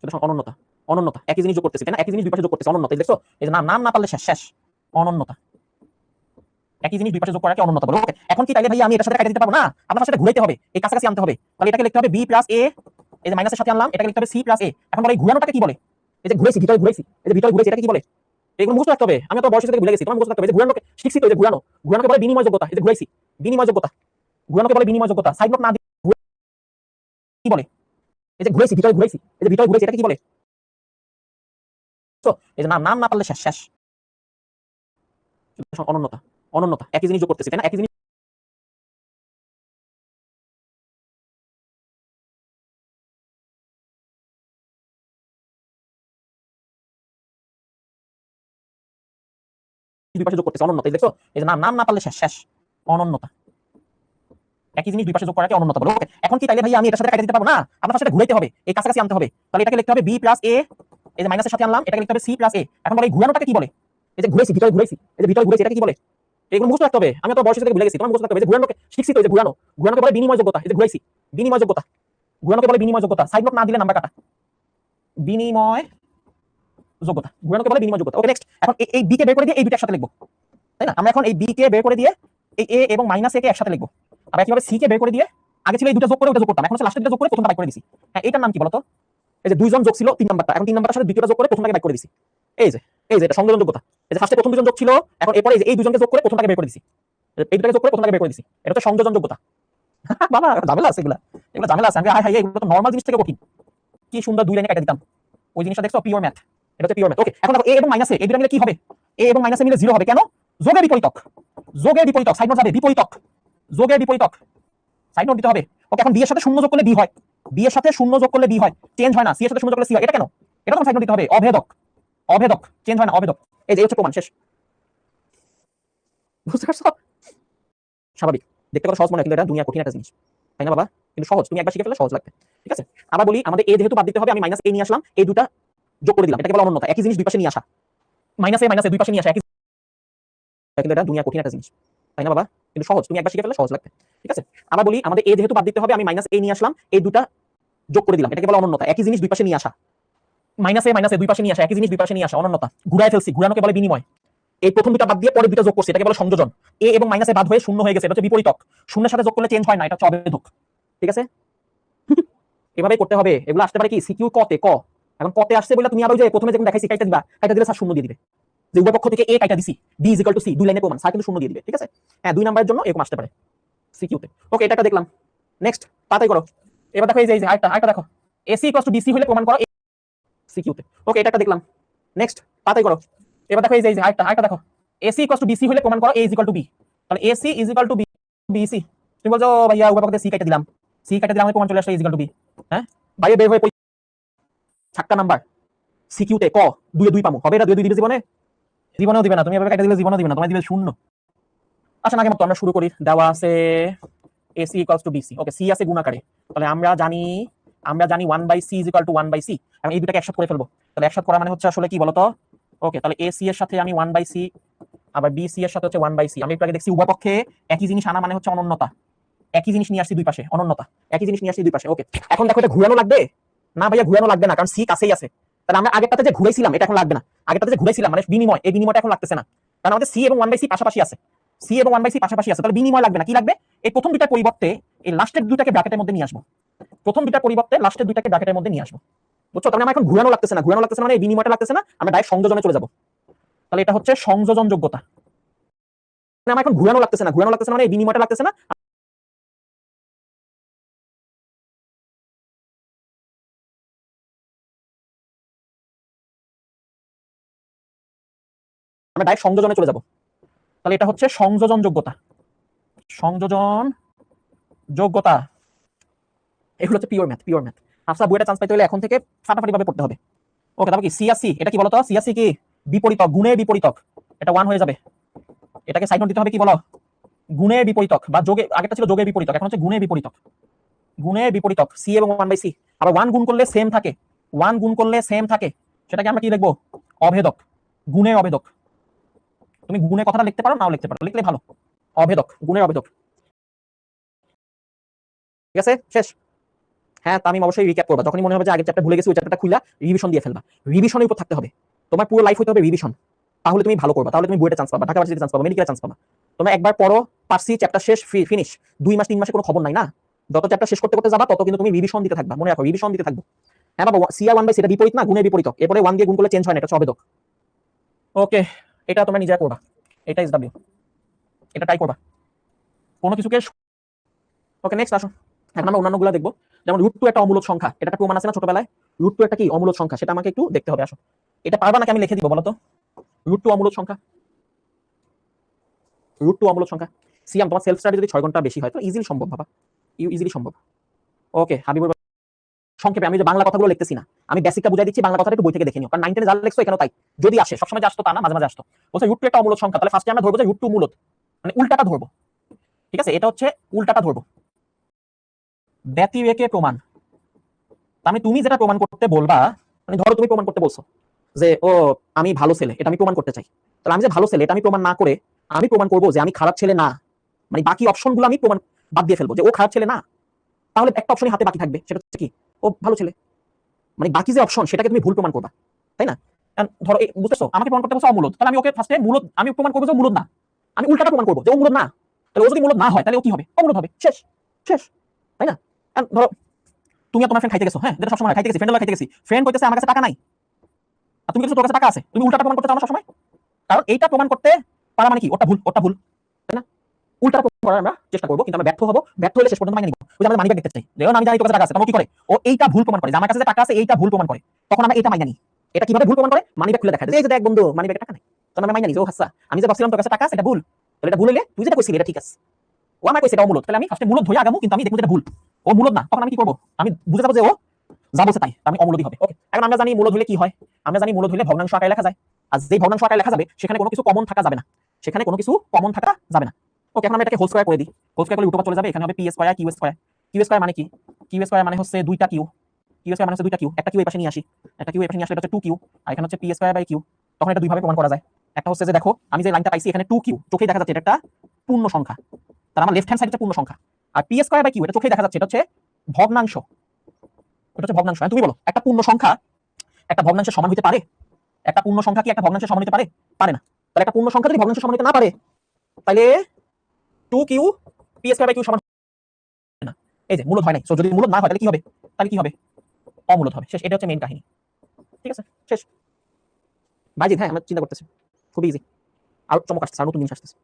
সেটা অনন্যতা। অনন্যতা, একই জিনিস যোগ করতেছি, তাই না? একই জিনিস দুই পাশে যোগ করতেছি, অনন্যতা। দেখছো? এই যে নাম নাম না পারলে শেষ, শেষ, অনন্যতা। একই জিনিস দুই পাশে যোগ করাকে অনন্যতা বলে। ওকে, এখন কি তাইলে ভাই আমি এটার সাথে কাটা দিতে পারবো না? আপনার সাথে ঘুরাইতে হবে, এই কাছাকাছি আনতে হবে। তাহলে এটাকে লিখতে হবে b + a, এই যে মাইনাসের সাথে আনলাম, এটাকে লিখতে হবে c + a। এখন বলে এই ঘুরানোটাকে কি বলে? এই যে ঘুরাইছি, ভিতরে ঘুরাইছি, এই যে ভিতরে ঘুরাইছি, এটাকে কি বলে? এগুলো মুখস্থ রাখতে হবে। আমি তো বয়স থেকে ভুলে গেছি, তোমার মুখস্থ রাখতে হবে। এই যে ঘুরানোকে শিখছি তো, এই যে ঘুরানো, ঘুরানোকে বলে বিনিময় যোগ্যতা। এই যে ঘুরাইছি, বিনিময় যোগ্যতা, ঘুরানোকে বলে বিনিময় যোগ্যতা। সাইড নোট না দিয়ে কি বলে? এই যে ঘুরাইছি, ভিতরে ঘুরাইছি, এই যে ভিতরে ঘুরাইছি, এটাকে কি বলে? তো এই যে নাম নাম না পারলে শেষ, শেষ, অনন্যতা। অনন্যতা, একই জিনিস যোগ করতেছি, তাই না? একই জিনিস দুই পাশে যোগ করতেছি, অনন্যতা। এই দেখছো? এই যে নাম নাম না পারলে শেষ, শেষ, অনন্যতা। একই জিনিস দুই পাশে যোগ করাকে অনন্যতা বলে। ওকে, এখন কি তাইলে ভাই আমি এটার সাথে কাটা দিতে পারবো না? আপনার সাথে ঘুরাইতে হবে, এই কাছাকাছি আনতে হবে। তাহলে এটাকে লিখতে হবে b + a, এই যে মাইনাসের সাথে আনলাম, এটাকে লিখতে হবে c + a। এখন বলে এই ঘুরানোটাকে কি বলে? এই যে ঘুরাইছি, ভিতরে ঘুরাইছি, এই যে ভিতরে ঘুরাইছি, এটাকে কি বলে? এগুলো মুখস্থ রাখতে হবে। আমি তো বয়স থেকে ভুলে গেছি, তোমার মুখস্থ রাখতে হবে। এই যে ঘুরানোকে শিখছি তো, এই যে ঘুরানো, ঘুরানোকে বলে বিনিময় যোগ্যতা। এই যে ঘুরাইছি, বিনিময় যোগ্যতা, ঘুরানোকে বলে বিনিময় যোগ্যতা। সাইড নোট না দিলে নাম্বার কাটা, বিনিময় যোগ্যতা, ঘুরানোকে বলে বিনিময় যোগ্যতা। ওকে, নেক্সট। এখন এই b কে বের করে দিয়ে এই দুইটা একসাথে লিখবো, তাই না? আমরা এখন এই b কে বের করে দিয়ে এই a এবং -a কে একসাথে লিখবো। আবার কিভাবে c কে বের করে দিয়ে, আগে ছিল এই দুটো যোগ করে ওটা যোগ করতাম, এখন হচ্ছে লাস্টের দুটো যোগ করে প্রথমটা বাই করে দিছি। হ্যাঁ, এটার নাম কি বলতো? এই যে দুইজন যোগ ছিল 3 নাম্বারটা, এখন 3 নাম্বারের সাথে দ্বিতীয়টা যোগ করে প্রথমটাকে বাই করে দিছি। এই যে এটা সংযোজন যোগ্যতা। এই যে ফার্স্টে প্রথম দুজন যোগ ছিল, এখন এরপরে এই দুজনকে যোগ করে প্রথমটাকে বের করে দিছি, এই দুটাকে যোগ করে প্রথমটাকে বের করে দিছি। এটা হচ্ছে সংযোজন যোগ্যতা। বাবা ঝামেলা আছে এগুলা, এগুলো ঝামেলা আছে। আমি হাই হাই, এগুলো তো নরমাল জিনিস থেকে কঠিন। কি সুন্দর দুই লাইনে কাটা দিতাম ওই জিনিসটা, দেখছো? পিওর ম্যাথ, এটা হচ্ছে পিওর ম্যাথ। ওকে, এখন দেখো a এবং -a এই দুটো মিলে কি হবে? a এবং -a মিলে 0 হবে। কেন? যোগের বিপরীতক, যোগের বিপরীতক, সাইড নোট যাবে, বিপরীতক, যোগের বিপরীতক, সাইড নোট দিতে হবে। ওকে, এখন b এর সাথে শূন্য যোগ করলে b হয়, b এর সাথে শূন্য যোগ করলে b হয়, চেঞ্জ হয় না। c এর সাথে শূন্য যোগ করলে c হয়, এটা কেন? এটা তো সাইড নোট দিতে হবে। অভেদক, অভেদক, চেঞ্জ হয় না, অভেদক। এই যে হচ্ছে প্রমাণ, শেষ। বুঝতে পারছো? স্বাভাবিক, দেখতে কত সহজ মনে হয়, কিন্তু এটা দুনিয়া কঠিন একটা জিনিস, তাই না বাবা? কিন্তু সহজ, তুমি একবার শিখে ফেলে সহজ লাগবে, ঠিক আছে? আবার বলি, আমাদের a যেহেতু বাদ দিতে হবে, আমি -a নিয়ে আসলাম, এই দুটা যোগ করে দিলাম, এটাকে বলা অনন্যতা। একই জিনিস দুই পাশে নিয়ে আসা, -a দুই পাশে নিয়ে আসা, একই, কিন্তু এটা দুনিয়া কঠিন একটা জিনিস, তাই না বাবা? কিন্তু সহজ, তুমি একবার শিখে ফেলে সহজ লাগবে। ঠিক আছে, আবার বলি, আমাদের এ যেহেতু বাদ দিতে হবে, আমি মাইনাস এ নিয়ে আসলাম, এই দুটা যোগ করে দিলাম, এটাকে বলে অনন্যতা। একই জিনিস দুই পাশে নিয়ে আসা, মাইনাসে দুই পাশে নিয়ে আসা, একই জিনিস দুই পাশে নিয়ে আসা, অনন্যতা। ঘুরায় ফেলছি, ঘুরানোকে বলে বিনিময়। এই প্রথম দুটা বাদ দিয়ে পরে দুটা যোগ করছি, এটাকে বলে সংযোজন। এ এবং মাইনাসে বাদ হয়ে শূন্য হয়ে গেছে, এটা হচ্ছে বিপরীতক। শূন্যের সাথে যোগ করলে চেঞ্জ হয় না, এটা হচ্ছে অবেধক। ঠিক আছে, এভাবেই করতে হবে। এগুলো আসতে পারে কি সিকিউ কতে, ক। এখন কতে আসছে বলে তুমি আবার যে প্রথমে যেমন দেখাইছি কাইটা দিবা, কাইটা দিলে স্যার শূন্য দিয়ে দিবে, যে উভয় পক্ষ থেকে এ কাইটা দিছি, B is equal to C, দুই লাইনে প্রমাণ, স্যার কিন্তু শূন্য দিয়ে দিবে। ঠিক আছে, হ্যাঁ, 2 নাম্বারের জন্য এরকম আসতে পারে সিকিউতে। ওকে, এটা একটা দেখলাম। নেক্সট তাড়াতাড়ি করো। এবার দেখো এই যে আরেকটা দেখো, এসি ইকুয়াল টু বিসি হলে প্রমাণ করো সিকিউতে। ওকে, এটা একটা দেখলাম। নেক্সট তাড়াতাড়ি করো। এবার দেখো এই যে আরেকটা দেখো, এসি ইকুয়াল টু বিসি হলে প্রমাণ করো A is equal to B. তাহলে AC is equal to BC. তুমি বলছো ভাইয়া উভয় পক্ষে সি কাইটা দিলাম, সি কাইটা দিলাম, প্রমাণ চলে আসলে ইজ ইকুয়াল টু বি। হ্যাঁ, বাইরে বের হয়ে 7টা নাম্বার সিকিউতে ক 2 এ 2 পামু, হবে এটা 2 এ 2 দিবে জীবনে? জীবনেও দিবে না, তুমি এভাবে কাটা দিলে জীবনেও দিবে না, তোমায় দিবে শূন্য। আচ্ছা, আগে মতো আমরা শুরু করি। দেওয়া আছে AC equals to BC। Okay, C আছে গুণাকারে, তাহলে আমরা জানি 1/c is equal two 1/c। আমি এই দুটাকে একসাথে করে ফেলবো। তাহলে একসাথে করা মানে হচ্ছে আসলে কি বলতো? ওকে, তাহলে AC এর সাথে আমি 1/c, আবার BC এর সাথে হচ্ছে 1/c। আমি একটু আগে দেখছি উভয় পক্ষে একই জিনিস আনা মানে হচ্ছে অনন্যতা। একই জিনিস নিয়ে আসছি দুই পাশে, অনন্যতা। একই জিনিস নিয়ে আসছি দুই পাশে। ওকে, এখন দেখো এটা ঘুরানো লাগবে না ভাইয়া? ঘুরানো লাগবে না, কারণ সি কাছেই আছে। তাহলে আমরা আগেরটাতে যে ঘুরাইছিলাম এটা এখন লাগবে না। আগেরটাতে যে ঘুরাইছিলাম মানে বিনিময়, এই বিনিময়টা এখন লাগতেছে না, কারণ আমাদের সি এবং 1/c পাশাপাশি আছে। সি এবং 1/c পাশাপাশি আছে, তাহলে বিনিময় লাগবে না। কি লাগবে? এই প্রথম দুটার পরিবর্তে এই লাস্টের দুটাকে ব্র্যাকেটের মধ্যে নিয়ে আসবো। প্রথম দুটার পরিবর্তে লাস্টের দুটাকে ব্র্যাকেটের মধ্যে নিয়ে আসবো। বুঝছো? তাহলে আমার এখন ঘুরানো লাগতেছে না, ঘুরানো লাগতেছে না মানে এই বিনিময়টা লাগতেছে না, আমরা ডাইরেক্ট সংযোজনে চলে যাবো। তাহলে এটা হচ্ছে সংযোজন যোগ্যতা। আমার এখন ঘুরানো লাগতেছে না, ঘুরানো লাগতেছে না মানে এই বিনিময়টা লাগতেছে না, আমরা ডাইরেক্ট সংযোজনে চলে যাবো। তাহলে এটা হচ্ছে সংযোজন যোগ্যতা। সংযোজন যোগ্যতা, এগুলো হচ্ছে pure math, pure math. Afsa বইটা চান্স পাইতে হলে এখন থেকে ফাটাফাটি ভাবে পড়তে হবে। ওকে, তারপর কি সিআসি, এটা কি বলতো? সিআসি কি? বিপরীতক, গুণের বিপরীতক। এটা 1 হয়ে যাবে। এটাকে সাইড নোট দিতে হবে, কি বলো? গুণের বিপরীতক, বা যোগে, আগেরটা ছিল যোগের বিপরীতক, এখন হচ্ছে গুণের বিপরীতক। গুণের বিপরীতক সি এবং 1/c। আবার 1 গুণ করলে সেম থাকে, 1 গুণ করলে সেম থাকে, সেটাকে আমরা কি লিখবো? অভেদক, গুণের অভেদক। তুমি গুণের কথাটা লিখতে পারো, নাও লিখতে পারো, লিখলে ভালো। অভেদক, গুণের অভেদক। ঠিক আছে, শেষ। হ্যাঁ, তা আমি অবশ্যই রিক্যাপ করবো। যখনই মনে হবে যে আগের চ্যাপ্টার ভুলে গেছি, ওই চ্যাপ্টারটা খুলে রিভিশন দিয়ে ফেলবা। রিভিশনের উপর থাকতে হবে, তোমার পুরো লাইফ হতে হবে রিভিশন। তাহলে তুমি ভালো করবা, তাহলে তুমি বুয়েটে চান্স পাবা, ঢাকা ভার্সিটিতে চান্স পাবা, মেডিকেলে চান্স পাবা। তোমরা একবার পড়ো, পারছি, চ্যাপ্টার শেষ, ফিনিশ। 2 মাস 3 মাসে কোনো খবর নাই না। যত চ্যাপ্টার শেষ করতে করতে যাবা তত কিন্তু তুমি রিভিশন দিতে থাকবা, মনে রাখো, রিভিশন দিতে থাকবো। হ্যাঁ বাবা, সিআর 1/c এটা বিপরীত না, গুণের বিপরীত। এরপরে 1 দিয়ে গুণ করলে চেঞ্জ হয় না, এটা হচ্ছে অবেদক। ওকে, এটা তোমরা নিজে করবা, এটা SW, এটা ট্রাই করবা কোনো কিছুকে। ওকে, নেক্সট আসো। এখন আমরা অন্যান্যগুলো দেখবো। যেমন √2 একটা অমূলক সংখ্যা, এটা একটা প্রমাণ আছে না ছোটবেলায়? √2 একটা কি অমূলক সংখ্যা, সেটা আমাকে একটু দেখতে হবে। আসো, এটা পারবা নাকি আমি লিখে দিব বলো তো? √2 অমূলক সংখ্যা, √2 অমূলক সংখ্যা। সিয়াম, তোমার সেলফ স্টাডি যদি 6 ঘন্টা বেশি হয় তো ইজিলি সম্ভব, বাবা, ইজিলি সম্ভব। ওকে, হাবিবুর, সংক্ষেপে, আমি যে বাংলা কথাগুলো লিখতেছি না, আমি বেসিকটা বুঝাই দিচ্ছি, বাংলা কথাটা একটু বই থেকে দেখে নিও, কারণ 9 10 যা লিখছো এখানেও তাই। যদি আসে, সবসময় যে আসতো তা না, মাঝে মাঝে আসতো। বলছে √2 একটা অমূলক সংখ্যা, তাহলে ফার্স্টে আমরা ধরবো যে √2 মূলত, মানে উল্টাটা ধরবো। ঠিক আছে, এটা হচ্ছে উল্টাটা ধরবো। ব্যতিরেকে প্রমাণ, তার মানে তুমি যেটা প্রমাণ করতে বলবা, মানে ধরো তুমি প্রমাণ করতে বলছো যে ও আমি ভালো ছেলে, এটা আমি প্রমাণ করতে চাই। তাহলে আমি যে ভালো ছেলে এটা আমি প্রমাণ না করে আমি প্রমাণ করবো যে আমি খারাপ ছেলে না, মানে বাকি অপশনগুলো আমি প্রমাণ বাদ দিয়ে ফেলবো যে ও খারাপ ছেলে না। তাহলে একটা অপশনই হাতে বাকি থাকবে, সেটা হচ্ছে কি? ও ভালো ছেলে। মানে বাকি যে অপশন সেটাকে তুমি ভুল প্রমাণ করবা, তাই না? ধরো বুঝতেছো, আমাকে প্রমাণ করতে বলছো অমূলদ, তাহলে আমি ওকে ফার্স্টে মূলদ আমি প্রমাণ করবো যে মূলদ না, আমি উল্টাটা প্রমাণ করবো যে ও মূলদ না। তাহলে ও যদি মূলদ না হয় তাহলে ও কি হবে? অমূলদ হবে, শেষ, শেষ, তাই না? ধরো তুমি আর তোমার ফ্রেন্ড খাইতে গেছো, হ্যাঁ, যেটা সবসময় খাইতে গেছি, ফ্রেন্ডের খাইতে গেছি, ফ্রেন্ড কইতেছে আমার কাছে টাকা নাই, আর তুমি কিছু তোর কাছে টাকা আছে, তুমি উল্টাটা প্রমাণ করতে চাও না সবসময়, কারণ এইটা প্রমাণ করতে পারা মানে কি ওটা ভুল, ওটা ভুল, তাই না? উল্টাটা প্রমাণ করার আমরা চেষ্টা করবো, কিন্তু আমরা ব্যর্থ হবো, ব্যর্থ হলে শেষ পর্যন্ত মাইনে নিব। ওই যে আমরা মানিব্যাগ দেখতে চাই, দেখো আমি জানি তোর কাছে টাকা আছে, তখন কি করে? ও এইটা ভুল প্রমাণ করে যে আমার কাছে যে টাকা আছে এইটা ভুল প্রমাণ করে, তখন আমরা এটা মাইনা নিই। এটা কিভাবে ভুল প্রমাণ করে? মানিব্যাগ খুলে দেখা যায়, এই যে দেখ বন্ধু মানিব্যাগে টাকা নাই, তখন আমরা মাইনা নিই যে ও হাসা, আমি যে ভাবছিলাম তোর কাছে টাকা আছে এটা ভুল। তাহলে এটা ভুল হইলে তুই যেটা কইছিলি এটা ঠিক আছে, ও আমার কইছে এটা অমূলদ, তাহলে আমি ফার্স্টে মূলদ ধরে আগামু, কিন্তু আমি দেখবো যেটা ভুল, ও মূলদ না, তখন আমি কি করবো? আমি বুঝে যাবো যে ও যা বলছে তাই, আমি অমূলদই হবে। ওকে, এখন আমরা জানি মূলদ হলে কি হয়, আমরা জানি মূলদ হলে ভগ্নাংশ আকারে লেখা যায়, আর যেই ভগ্নাংশ আকারে লেখা যাবে সেখানে কোনো কিছু কমন থাকা যাবে না, সেখানে কোনো কিছু কমন থাকা যাবে না। ওকে, এখন আমরা এটাকে হোল স্কয়ার করে দিই, হোল স্কয়ার করলে রুট ওভার চলে যাবে, এখানে হবে P square Q square. Q square মানে কি? কিউ স্কয়ার মানে হচ্ছে দুইটা কিউ, কিউ স্কয়ার মানে হচ্ছে দুইটা কিউ, একটা কিউ এই পাশে নিয়ে আসি, একটা কিউ এই পাশে নিয়ে আসলে এটা হচ্ছে 2 কিউ, আর এখানে হচ্ছে পি স্কয়ার বাই কিউ, তখন এটা দুই ভাবে প্রমাণ করা যায়। একটা হচ্ছে যে দেখো আমি যে লাইনটা পাইছি এখানে 2q চোখেই দেখা যাচ্ছে এটা একটা পূর্ণ সংখ্যা, তার আমার লেফট হ্যান্ড সাইড হচ্ছে পূর্ণ সংখ্যা, আর p স্কয়ার বাই q এটা চোখেই দেখা যাচ্ছে এটা হচ্ছে ভগ্নাংশ, এটা হচ্ছে ভগ্নাংশ। তুমি বলো একটা পূর্ণ সংখ্যা একটা ভগ্নাংশের সমান হতে পারে? একটা পূর্ণ সংখ্যা কি একটা ভগ্নাংশের সমান হতে পারে? পারে না। তাহলে একটা পূর্ণ সংখ্যা যদি ভগ্নাংশের সমান হতে না পারে তাহলে 2q p square by q সমান না। এই যে মূলদ হয় নাই, সো যদি মূলদ না হয় তাহলে কি হবে? তাহলে কি হবে? অমূলদ হবে। শেষ। এটা হচ্ছে মেইন কাহিনী। ঠিক আছে, শেষ। বাইজিদ, হ্যাঁ আমরা চিন্তা করতেছি, খুবই ইজি। আর চমক আসছে, আর নতুন জিনিস আসতেছে।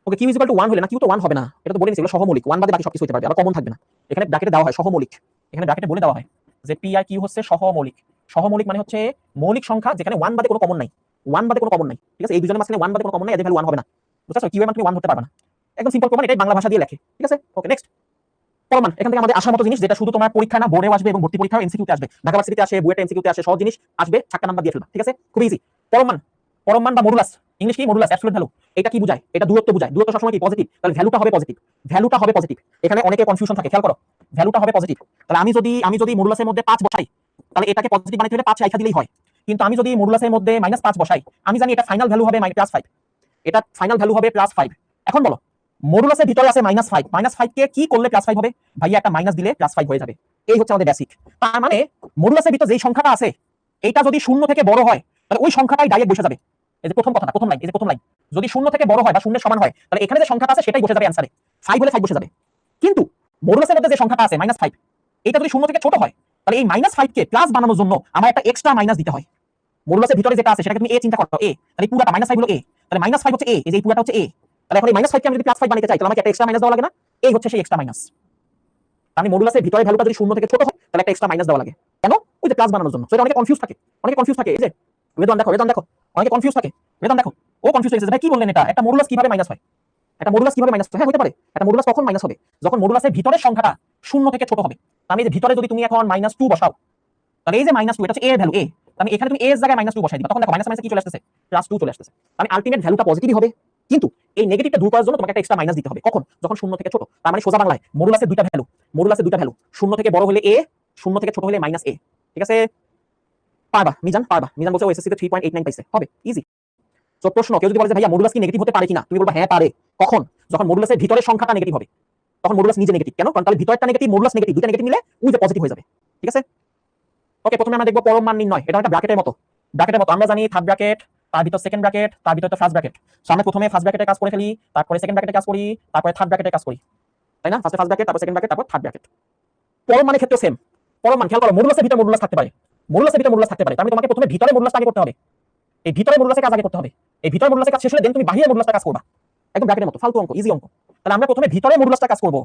ওকে, কিউ ইকুয়াল টু 1 হলে না, কিউ তো 1 হবে না, এটা তো বলে নিছি এগুলো সহমৌলিক, 1 বাদে বাকি সবকিছু হতে পারবে, আবার কমন থাকবে না। এখানে ব্র্যাকেটে দেওয়া হয় সহমৌলিক, এখানে ব্র্যাকেটে বলে দেওয়া হয় যে পি আর কিউ হচ্ছে সহমৌলিক। সহমৌলিক মানে হচ্ছে মৌলিক সংখ্যা যেখানে 1 বাদে কোনো কমন নাই, 1 বাদে কোনো কমন নাই। ঠিক আছে, এই দুজনের মাঝখানে 1 বাদে কোনো কমন নাই, এদের ভ্যালু 1 হবে না। বুঝতে পারছো? কিউ এর মান তুমি 1 ধরতে পারবে না। একদম সিম্পল প্রমাণ, এটাই বাংলা ভাষা দিয়ে লেখে। ঠিক আছে, ওকে নেক্সট। প্রমাণ এখান থেকে আমাদের আসার মতো জিনিস, যেটা শুধু তোমার পরীক্ষা না বোর্ডেও আসবে এবং ভর্তি পরীক্ষাও এমসিকিউতে আসবে, ঢাকা ভার্সিটিতে আসে, বুয়েটে এমসিকিউতে আসে, সহজ জিনিস আসবে, 4টা নাম্বার দিয়ে ফেলবা। ঠিক আছে, খুব ইজি। পরমাণ, পরমাণ বা মডুলাস, ইংলিশ কি মডুলাস, অ্যাবসলিউট ভ্যালু। এটা কি বোঝায়? এটা দূরত্ব বোঝায়। দূরত্ব সবসময় কি পজিটিভ, তাহলে ভ্যালুটা হবে পজিটিভ, ভ্যালুটা হবে পজিটিভ। এখানে অনেকে কনফিউশন থাকে, খেয়াল করো, ভ্যালুটা হবে পজিটিভ। তাহলে আমি যদি মডুলাসের মধ্যে 5 বসাই তাহলে এটাকে পজিটিভ বানাইতে হলে 5 রাখা দিলেই হয়। কিন্তু আমি যদি মডুলাসের মধ্যে -5 বসাই, আমি জানি এটা ফাইনাল ভ্যালু হবে +5, এটা ফাইনাল ভ্যালু হবে +5। এখন বলো মডুলাসের ভিতরে আছে -5, -5 কে কি করলে +5 হবে? ভাইয়া একটা মাইনাস দিলে +5 হয়ে যাবে। এই হচ্ছে আমাদের বেসিক। তার মানে মডুলাসের ভিতরে যেই সংখ্যাটা আছে এটা যদি 0 থেকে বড় হয় তাহলে ওই সংখ্যাটাই ডাইরেক্ট বসে যাবে। এই যে প্রথম কথাটা, প্রথম লাইন, এই যে প্রথম লাইন, যদি 0 থেকে বড় হয় বা 0 এর সমান হয় তাহলে এখানে যে সংখ্যাটা আছে সেটাই বসে যাবে অ্যানসারে, 5 হলে 5 বসে যাবে। কিন্তু মডুলাসের মধ্যে যে সংখ্যাটা আছে -5, এটা যদি 0 থেকে ছোট হয় তাহলে এই -5 কে প্লাস বানানোর জন্য আমার একটা এক্সট্রা মাইনাস দিতে হয়। মডুলাসের ভিতরে যেটা আছে সেটাকে তুমি a চিন্তা করো, a, তাহলে পুরোটা -5 হলো a, তাহলে -5 হচ্ছে a, এই যে এই পুরোটা হচ্ছে a। তাহলে এখন এই -5 কে আমি যদি +5 বানাতে চাই তাহলে আমাকে একটা এক্সট্রা মাইনাস দেওয়া লাগে না? এই হচ্ছে সেই এক্সট্রা মাইনাস। আমি মডুলাসের ভিতরে ভ্যালুটা যদি 0 থেকে ছোট হয় তাহলে একটা এক্সট্রা মাইনাস দেওয়া লাগে। কেন? ওই যে প্লাস বানানোর জন্য। সো এটা অনেকে কনফিউজ থাকে, অনেকে কনফিউজ থাকে। এই যে বেদন দেখো, বেদন দেখো, অনেকে কনফিউজ থাকে, বেদন দেখো, ও কনফিউজ হয়ে গেছে, ভাই কি বললেন এটা, একটা মডুলাস কিভাবে মাইনাস হয়? একটা মডুলাস কিভাবে মাইনাস হয়? হ্যাঁ হতে পারে, একটা মডুলাস কখন মাইনাস হবে? যখন মডুলাসের ভিতরের সংখ্যাটা 0 থেকে ছোট হবে। আমি যে ভিতরে যদি তুমি এখন -2 বসাও তাহলে এই যে -2 এটা হচ্ছে a এর ভ্যালু, a, আমি এখানে তুমি a এর জায়গায় -2 বসাই দিবা, তখন দেখো মাইনাস মাইনাস কি চলে আসছে, +2 চলে আসছে। আমি আলটিমেট ভ্যালুটা পজিটিভই হবে, কিন্তু এই নেগেটিভটা দূর করার জন্য তোমাকে একটা এক্সট্রা মাইনাস দিতে হবে। কখন? যখন 0 থেকে ছোট। তার মানে সোজা বাংলায় মডুলাসের দুইটা ভ্যালু, মডুলাসের দুইটা ভ্যালু, 0 থেকে বড় হলে a, 0 থেকে ছোট হলে -a। ঠিক আছে, পারবা মিজান, পারবা। মিজান বলছে ওএসএসসি তে 3.89 পাইছে, হবে ইজি। তো প্রশ্ন, কেউ যদি বলে যে ভাইয়া মডুলাস কি নেগেটিভ হতে পারে কিনা, তুমি বলবা হ্যাঁ পারে। কখন? যখন মডুলাসের ভিতরের সংখ্যাটা নেগেটিভ হবে, তখন মডুলাস নিজে নেগেটিভ। কেন? কারণ তাহলে ভিতরটা নেগেটিভ, মডুলাস নেগেটিভ, দুইটা নেগেটিভ মিলে ওই যে পজিটিভ হয়ে যাবে। ঠিক আছে, ওকে। প্রথমে আমরা দেখব পরম মান নির্ণয়। এটা একটা ব্র্যাকেটের মতো, ব্র্যাকেটের মতো আমরা জানি থার্ড ব্র্যাকেট, তার ভিতর সেকেন্ড ব্র্যাকেট, তার ভিতর তো ফার্স্ট ব্র্যাকেট। সো আমরা প্রথমে ফার্স্ট ব্র্যাকেটের কাজ করে ফেলি, তারপরে সেকেন্ড ব্র্যাকেটের কাজ করি, তারপরে থার্ড ব্র্যাকেটের কাজ করি, তাই না? ফার্স্টে ফার্স্ট ব্র্যাকেট, তারপর সেকেন্ড ব্র্যাকেট, তারপর থার্ড ব্র্যাকেট। পরম মানের ক্ষেত্রে সেম। পরম মান খেয়াল করো, মডুলাসের ভিতরে মডুলাস থাকতে পারে, মডুলাসের ভিতরে মডুলাস থাকতে পারে। তার মানে তোমাকে প্রথমে ভিতরে মডুলাসটা আগে করতে হবে, এই ভিতরে মডুলাসের কাজ আগে করতে হবে। এই ভিতরে মডুলাসের কাজ শেষ হলে দেন তুমি বাহিরে মডুলাসটা কাজ করবা। একদম ব্র্যাকেটের মতো, ফালতু অঙ্ক, ইজি অঙ্ক। তাহলে আমরা প্রথমে ভিতরে মডুলাসটা কাজ করব।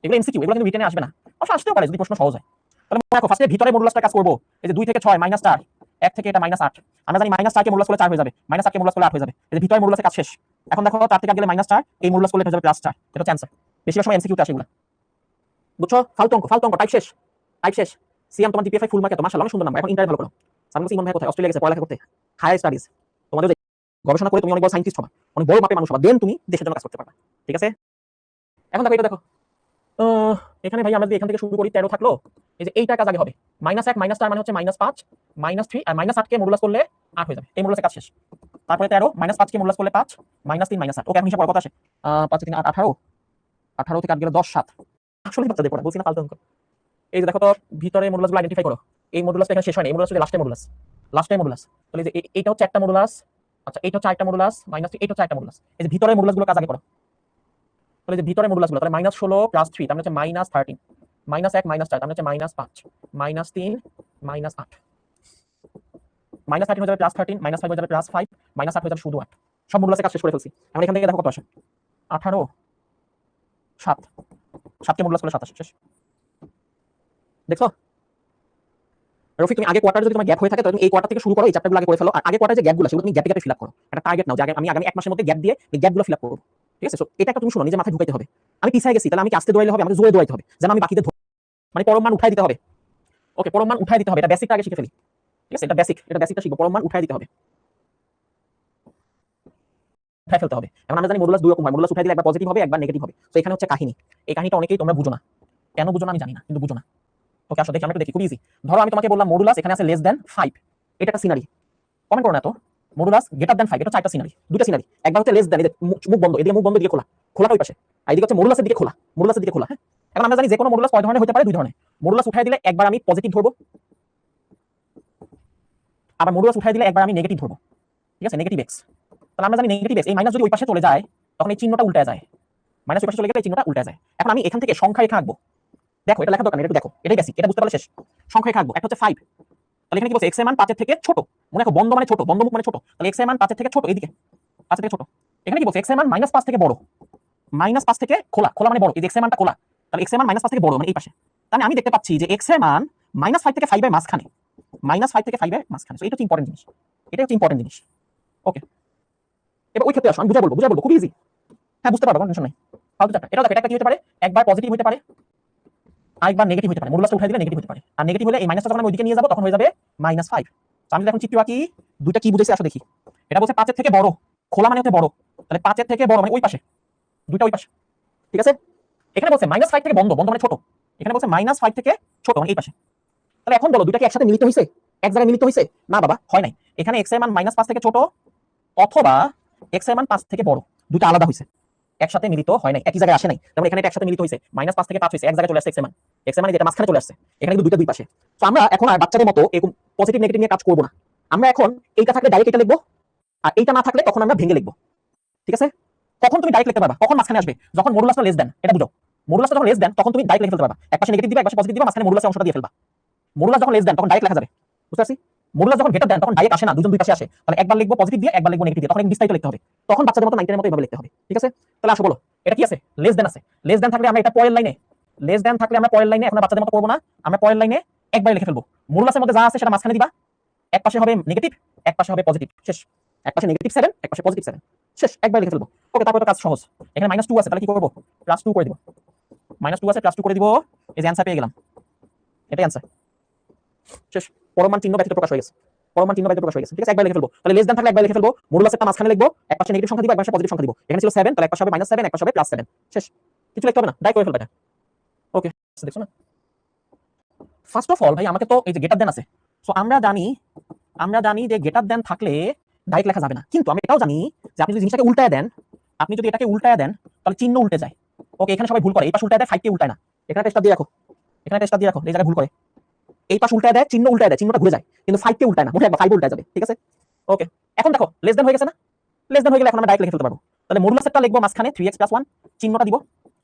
এগুলো এমসিকিউ, এগুলো কিন্তু রিটেনে আসবে না, অবশ্য আসতেও পারে যদি প্রশ্ন সহজ হয়। তাহলে দেখো ফার্স্টে ভিতরে মডুলাসটা কাজ করব। এই যে 2 থেকে 6 -4, 1 থেকে এটা -8, আমরা জানি -4 কে মডুলাস করলে 4 হয়ে যাবে, -8 কে মডুলাস করলে 8 হয়ে যাবে। এই যে ভিতরে মডুলাসের কাজ শেষ। এখন দেখো 4 থেকে গেলে -4, এই মডুলাস করলে হয়ে যাবে +4, এটা হচ্ছে অ্যানসার। বেশিরভাগ সময় এমসিকিউতে আসে এগুলো, বুঝছো? ফালতু অঙ্ক, ফালতু অঙ্ক, টাইপ শেষ, টাইপ শেষ। সিএম তোমার জিপিএ ফুল মার্ক এত, মাশাআল্লাহ অনেক সুন্দর নাম্বার। এখন ইন্টারভিউ ভালো করো। সামনে ইমন ভাই কোথায়? অস্ট্রেলিয়া গেছে পড়ালেখা করতে, হায়ার স্টাডিজ। তোমাদের গবেষণা করে তুমি অনেক বড় সায়েন্টিস্ট হবা, অনেক বড় মাপের মানুষ হবা, দেন তুমি দেশের জন্য কাজ করতে পারবা। ঠিক আছে, এখন দেখো এটা দেখো, এখানে ভাই আমরা যদি এখান থেকে শুরু করি 13 থাকলো, এই যে এইটার কাজ আগে হবে। -1 -4 মানে হচ্ছে -5, -3 আর -8 কে মডুলাস করলে 8 হয়ে যাবে, এই মডুলাসের কাজ শেষ। তারপরে 13 -5 কে মডুলাস করলে 5, -3 -8। ওকে, এখন হিসাব কত আসে? 5 3 8 18, 18 থেকে 8 গেলে 10 7। আসলে বাচ্চাদের পড়া, বলছি না ফালতু অঙ্ক। এই যে দেখো তো ভিতরে মডুলাসগুলো আইডেন্টিফাই করো। এই মডুলাসটা এখানে শেষ হয় না, এই মডুলাস হচ্ছে লাস্টের মডুলাস, লাস্টের মডুলাস। তাহলে যে এইটা হচ্ছে একটা মডুলাস, আচ্ছা এইটা হচ্ছে আরেকটা মডুলাস, -3 এইটা হচ্ছে আরেকটা মডুলাস। এই যে ভিতরে মডুলাসগুলো কাজ আগে করো। তাহলে যে ভিতরে মডুলাসগুলো, তাহলে -16 + 3 তার মানে হচ্ছে -13, -1 -4 তার মানে হচ্ছে -5, -3 -8, -13 হয়ে যাবে +13, -5 হয়ে যাবে +5, -8 হয়ে যাবে শুধু 8। সব মডুলাসের কাজ শেষ করে ফেলছি। এখন এখান থেকে দেখো কত আসে, 18 7, 7 কে মডুলাস করলে 27 শেষ। দেখছো রফিক, তুমি আগে কোয়ার্টারে যদি তোমার গ্যাপ হয়ে থাকে তাহলে তুমি এই কোয়ার্টার থেকে শুরু করো, এই চ্যাপ্টারগুলো আগে করে ফেলো, আর আগে কোয়ার্টারে যে গ্যাপগুলো সেগুলো তুমি গ্যাপে গ্যাপে ফিল আপ করো। একটা টার্গেট নাও যে আমি আগামী 1 মাসের মধ্যে গ্যাপ দিয়ে এই গ্যাপগুলো ফিল আপ করব। ঠিক আছে, সো এটা একটা তুমি শুনো, নিজের মাথায় ঢুকাইতে হবে। আমি পিছায় গেছি তাহলে আমি কি আস্তে দৌড়াইলে হবে? আমাকে জোরে দৌড়াইতে হবে যেন আমি বাকিদের মানে পরম মান উঠাই দিতে হবে। ওকে, পরম মান উঠাই দিতে হবে, এটা বেসিকটা আগে শিখে ফেলি। ঠিক আছে, এটা বেসিক, এটা বেসিকটা শিখবো। পরম মান উঠাই দিতে হবে, উঠাই ফেলতে হবে। এখন আমরা জানি মডুলাস দুই রকম হয়, মডুলাস উঠাই দিলে একবার পজিটিভ হবে, একবার নেগেটিভ হবে। তো এখানে হচ্ছে কাহিনী, এই কাহিনীটা অনেকেই তোমরা বুঝো না, কেন বুঝো না আমি জানি না, কিন্তু বুঝো না। ওকে আসো দেখি, আমরা একটু দেখি, খুব ইজি। ধরো আমি তোমাকে বললাম মডুলাস এখানে আছে <5, এটা একটা সিনারি। কমেন্ট করো না তো, মডুলাস গ্রেটার দ্যান 5, এটা চারটা সিনারি, দুটো সিনারি। একবার হচ্ছে লেস দ্যান, এদের মুখ বন্ধ, এদিকে মুখ বন্ধ, এদিকে খোলা, খোলাটা ওই পাশে। আর এদিকে হচ্ছে মডুলাসের দিকে খোলা, মডুলাসের দিকে খোলা। হ্যাঁ, এখন আমরা জানি যে কোনো মডুলাস কয় ধরনের হতে পারে? দুই ধরনের। মডুলাস উঠাই দিলে একবার আমি পজিটিভ ধরবো, আবার মডুলাস উঠাই দিলে একবার আমি নেগেটিভ ধরবো। ঠিক আছে, নেগেটিভ এক্স। তাহলে আমরা জানি নেগেটিভ এক্স, এই মাইনাস যদি ওই পাশে চলে যায় তখন এই চিহ্নটা উল্টে যায়, মাইনাস ওই পাশে চলে গেলে এই চিহ্নটা উল্টে যায়। এখন আমি এখান থেকে সংখ্যা রেখা আঁকবো। দেখো এটা লেখা দরকার নেই, একটু দেখো, এটাই বেসিক, এটা বুঝতে পারলে শেষ। সংখ্যা রেখা আঁকবো, একটা হচ্ছে 5। তাহলে এখানে কি বলছে? এক্স এর মান 5 এর থেকে ছোট। মনে রাখো বন্ধ মানে ছোট, বন্ধ মুখ মানে ছোট। তাহলে এক্স এর মান 5 এর থেকে ছোট, এইদিকে 5 এর থেকে ছোট। এখানে কি বলছে? এক্স এর মান -5 থেকে বড়, -5 থেকে খোলা, খোলা মানে বড়, এই এক্স এর মানটা খোলা। তাহলে এক্স এর মান -5 থেকে বড় মানে এই পাশে। তাহলে আমি দেখতে পাচ্ছি যে এক্স এর মান -5 থেকে 5 এর মাঝখানে, -5 থেকে 5 এর মাঝখানে। সো এটা হচ্ছে ইম্পর্টেন্ট জিনিস, এটা হচ্ছে ইম্পর্টেন্ট জিনিস। ওকে, এবার ওই ক্ষেত্রে আসো, আমি বুঝাই বলবো, খুব ইজি। হ্যাঁ, বুঝতে পারবো, কোনো টেনশন নাই। ফালতু চাপটা, এটাও দেখো, এটা কি হতে পারে? একবার পজিটিভ হতে পারে, আরেকবার নেগেটিভ হতে পারে। মডুলাসটা উঠাই দিলে নেগেটিভ হতে পারে, আর নেগেটিভ হলে এই মাইনাসটা যখন আমি ওইদিকে নিয়ে যাবো তখন হয়ে যাবে -5। তো আমি এখন চিত্র আঁকি, দুইটা কি বুঝেছি আসো দেখি। এটা বলছে 5 এর থেকে বড়, খোলা মানে হচ্ছে বড়, তাহলে 5 এর থেকে বড় মানে ওই পাশে, দুইটা ওই পাশে। ঠিক আছে, এখানে বলছে -5 থেকে বন্ধ, বন্ধ মানে ছোট, এখানে বলছে -5 থেকে ছোট মানে এই পাশে। তাহলে এখন বলো দুইটা কি একসাথে মিলিত হইছে? এক জায়গায় মিলিত হইছে? না বাবা, হয় নাই। এখানে এক্স এর মান -5 থেকে ছোট অথবা এক্স এর মান 5 থেকে বড়, দুটো আলাদা হইছে, একসাথে মিলিত হয় নাই, একই জায়গায় আসে নাই। তার মানে এখানে এটা একসাথে মিলিত হইছে, -5 থেকে 5 হইছে, এক জায়গায় চলে আসছে এক্স এর মান। এক্স এর মান যেটা মাঝখানে চলে আসছে, এখানে কিন্তু দুইটা দুই পাশে। তো আমরা এখন আর বাচ্চাদের মতো এরকম পজিটিভ নেগেটিভ নিয়ে কাজ করব না। আমরা এখন এইটা থাকলে ডাইরেক্ট এটা লিখবো, আর এইটা না থাকলে তখন আমরা ভেঙে লিখবো। ঠিক আছে, কখন তুমি ডাইরেক্ট লিখতে পারবা? কখন মাঝখানে আসবে? যখন মডুলাসটা লেস দেন, এটা বুঝো। মডুলাসটা যখন লেস দেন তখন তুমি ডাইরেক্ট লিখে ফেলতে পারবা, একপাশে নেগেটিভ দিবা, একপাশে পজিটিভ দিবা, মাঝখানে মডুলাসের অংশটা দিয়ে ফেলবা। মডুলাস যখন লেস দেন তখন ডাইরেক্ট লেখা যাবে, বুঝতে পারছি? মডুলাস যখন গ্রেটার দেন তখন ডাইরেক্ট আসে না, দুজন দুই পাশে আসে। তাহলে একবার লিখবো পজিটিভ দিয়ে, একবার লিখবো নেগেটিভ দিয়ে, তখন বিস্তারিত লিখতে হবে। তখন বাচ্চাদের মতো 9 এর মতো এভাবে লিখতে হবে। ঠিক আছে, তাহলে আসো বলো, এটা কি আছে? লেস দেন আছে। লেস দেন থাকলে আমরা এটা পরের লাইনে, লেস দেন থাকলে আমরা পরের লাইনে, এখন বাচ্চাদের মতো করবো না, আমরা পরের লাইনে একবার লিখে ফেলবো। মডুলাসের মধ্যে যা আছে সেটা মাঝখানে দিবা, এক পাশে হবে নেগেটিভ, এক পাশে হবে পজিটিভ, শেষ। এক পাশে নেগেটিভ 7, এক পাশে পজিটিভ 7, শেষ, একবার লিখে ফেলবো। ওকে, তারপরে তো কাজ সহজ। এখানে -2 আছে, তাহলে কি করবো? +2 করে দিব। -2 আছে, +2 করে দিব, এই যে অ্যানসার পেয়ে গেলাম, এটাই অ্যানসার, শেষ। পরমান চিহ্ন ব্যতীত প্রকাশ হয়ে গেছে, পরমান চিহ্ন ব্যতীত প্রকাশ হয়ে গেছে। ঠিক আছে, একবার লিখে ফেলবো। তাহলে লেস দেন থাকলে একবার লিখে ফেলবো, মডুলাসেরটা মাঝখানে লিখবো, এক পাশে নেগেটিভ সংখ্যা দিব, এক পাশে পজিটিভ সংখ্যা দিব। এখানে ছিল 7, তাহলে এক পাশে হবে -7, এক পাশে হবে +7, শেষ। কিছু লিখতে হবে না, ডাইরেক্ট করে ফেলবে এটা। ওকে, দেখছো না? ফার্স্ট অফ অল ভাই, আমাকে তো এই যে গ্রেটার দেন আছে, সো আমরা জানি যে গ্রেটার দেন থাকলে ডাইরেক্ট লেখা যাবে না। কিন্তু আমি এটাও জানি যে আপনি যদি জিনিসটাকে উল্টায় দেন, আপনি যদি এটাকে উল্টায় দেন তাহলে চিহ্ন উল্টে যায়। ওকে, এখানে সবাই ভুল করে, এই পাশ উল্টায় দেয়, 5 কে উল্টায় না। এখানে টেস্টটা দিয়ে রাখো, এখানে টেস্টটা দিয়ে রাখো, এই জায়গায় ভুল করে। এই পাশ উল্টায় দেয়, চিহ্ন উল্টায় দেয়, চিহ্নটা ঘুরে যায়, কিন্তু 5 কে উল্টায় না, মোটে একবার 5 উল্টায় যাবে। ঠিক আছে, ওকে। এখন দেখো লেস দেন হয়ে গেছে না? লেস দেন হয়ে গেলে এখন আমরা ডাইরেক্ট লিখে ফেলতে পারবো। তাহলে মডুলাসেরটা লিখবো মাঝখানে 3x + 1, চিহ্নটা দিব।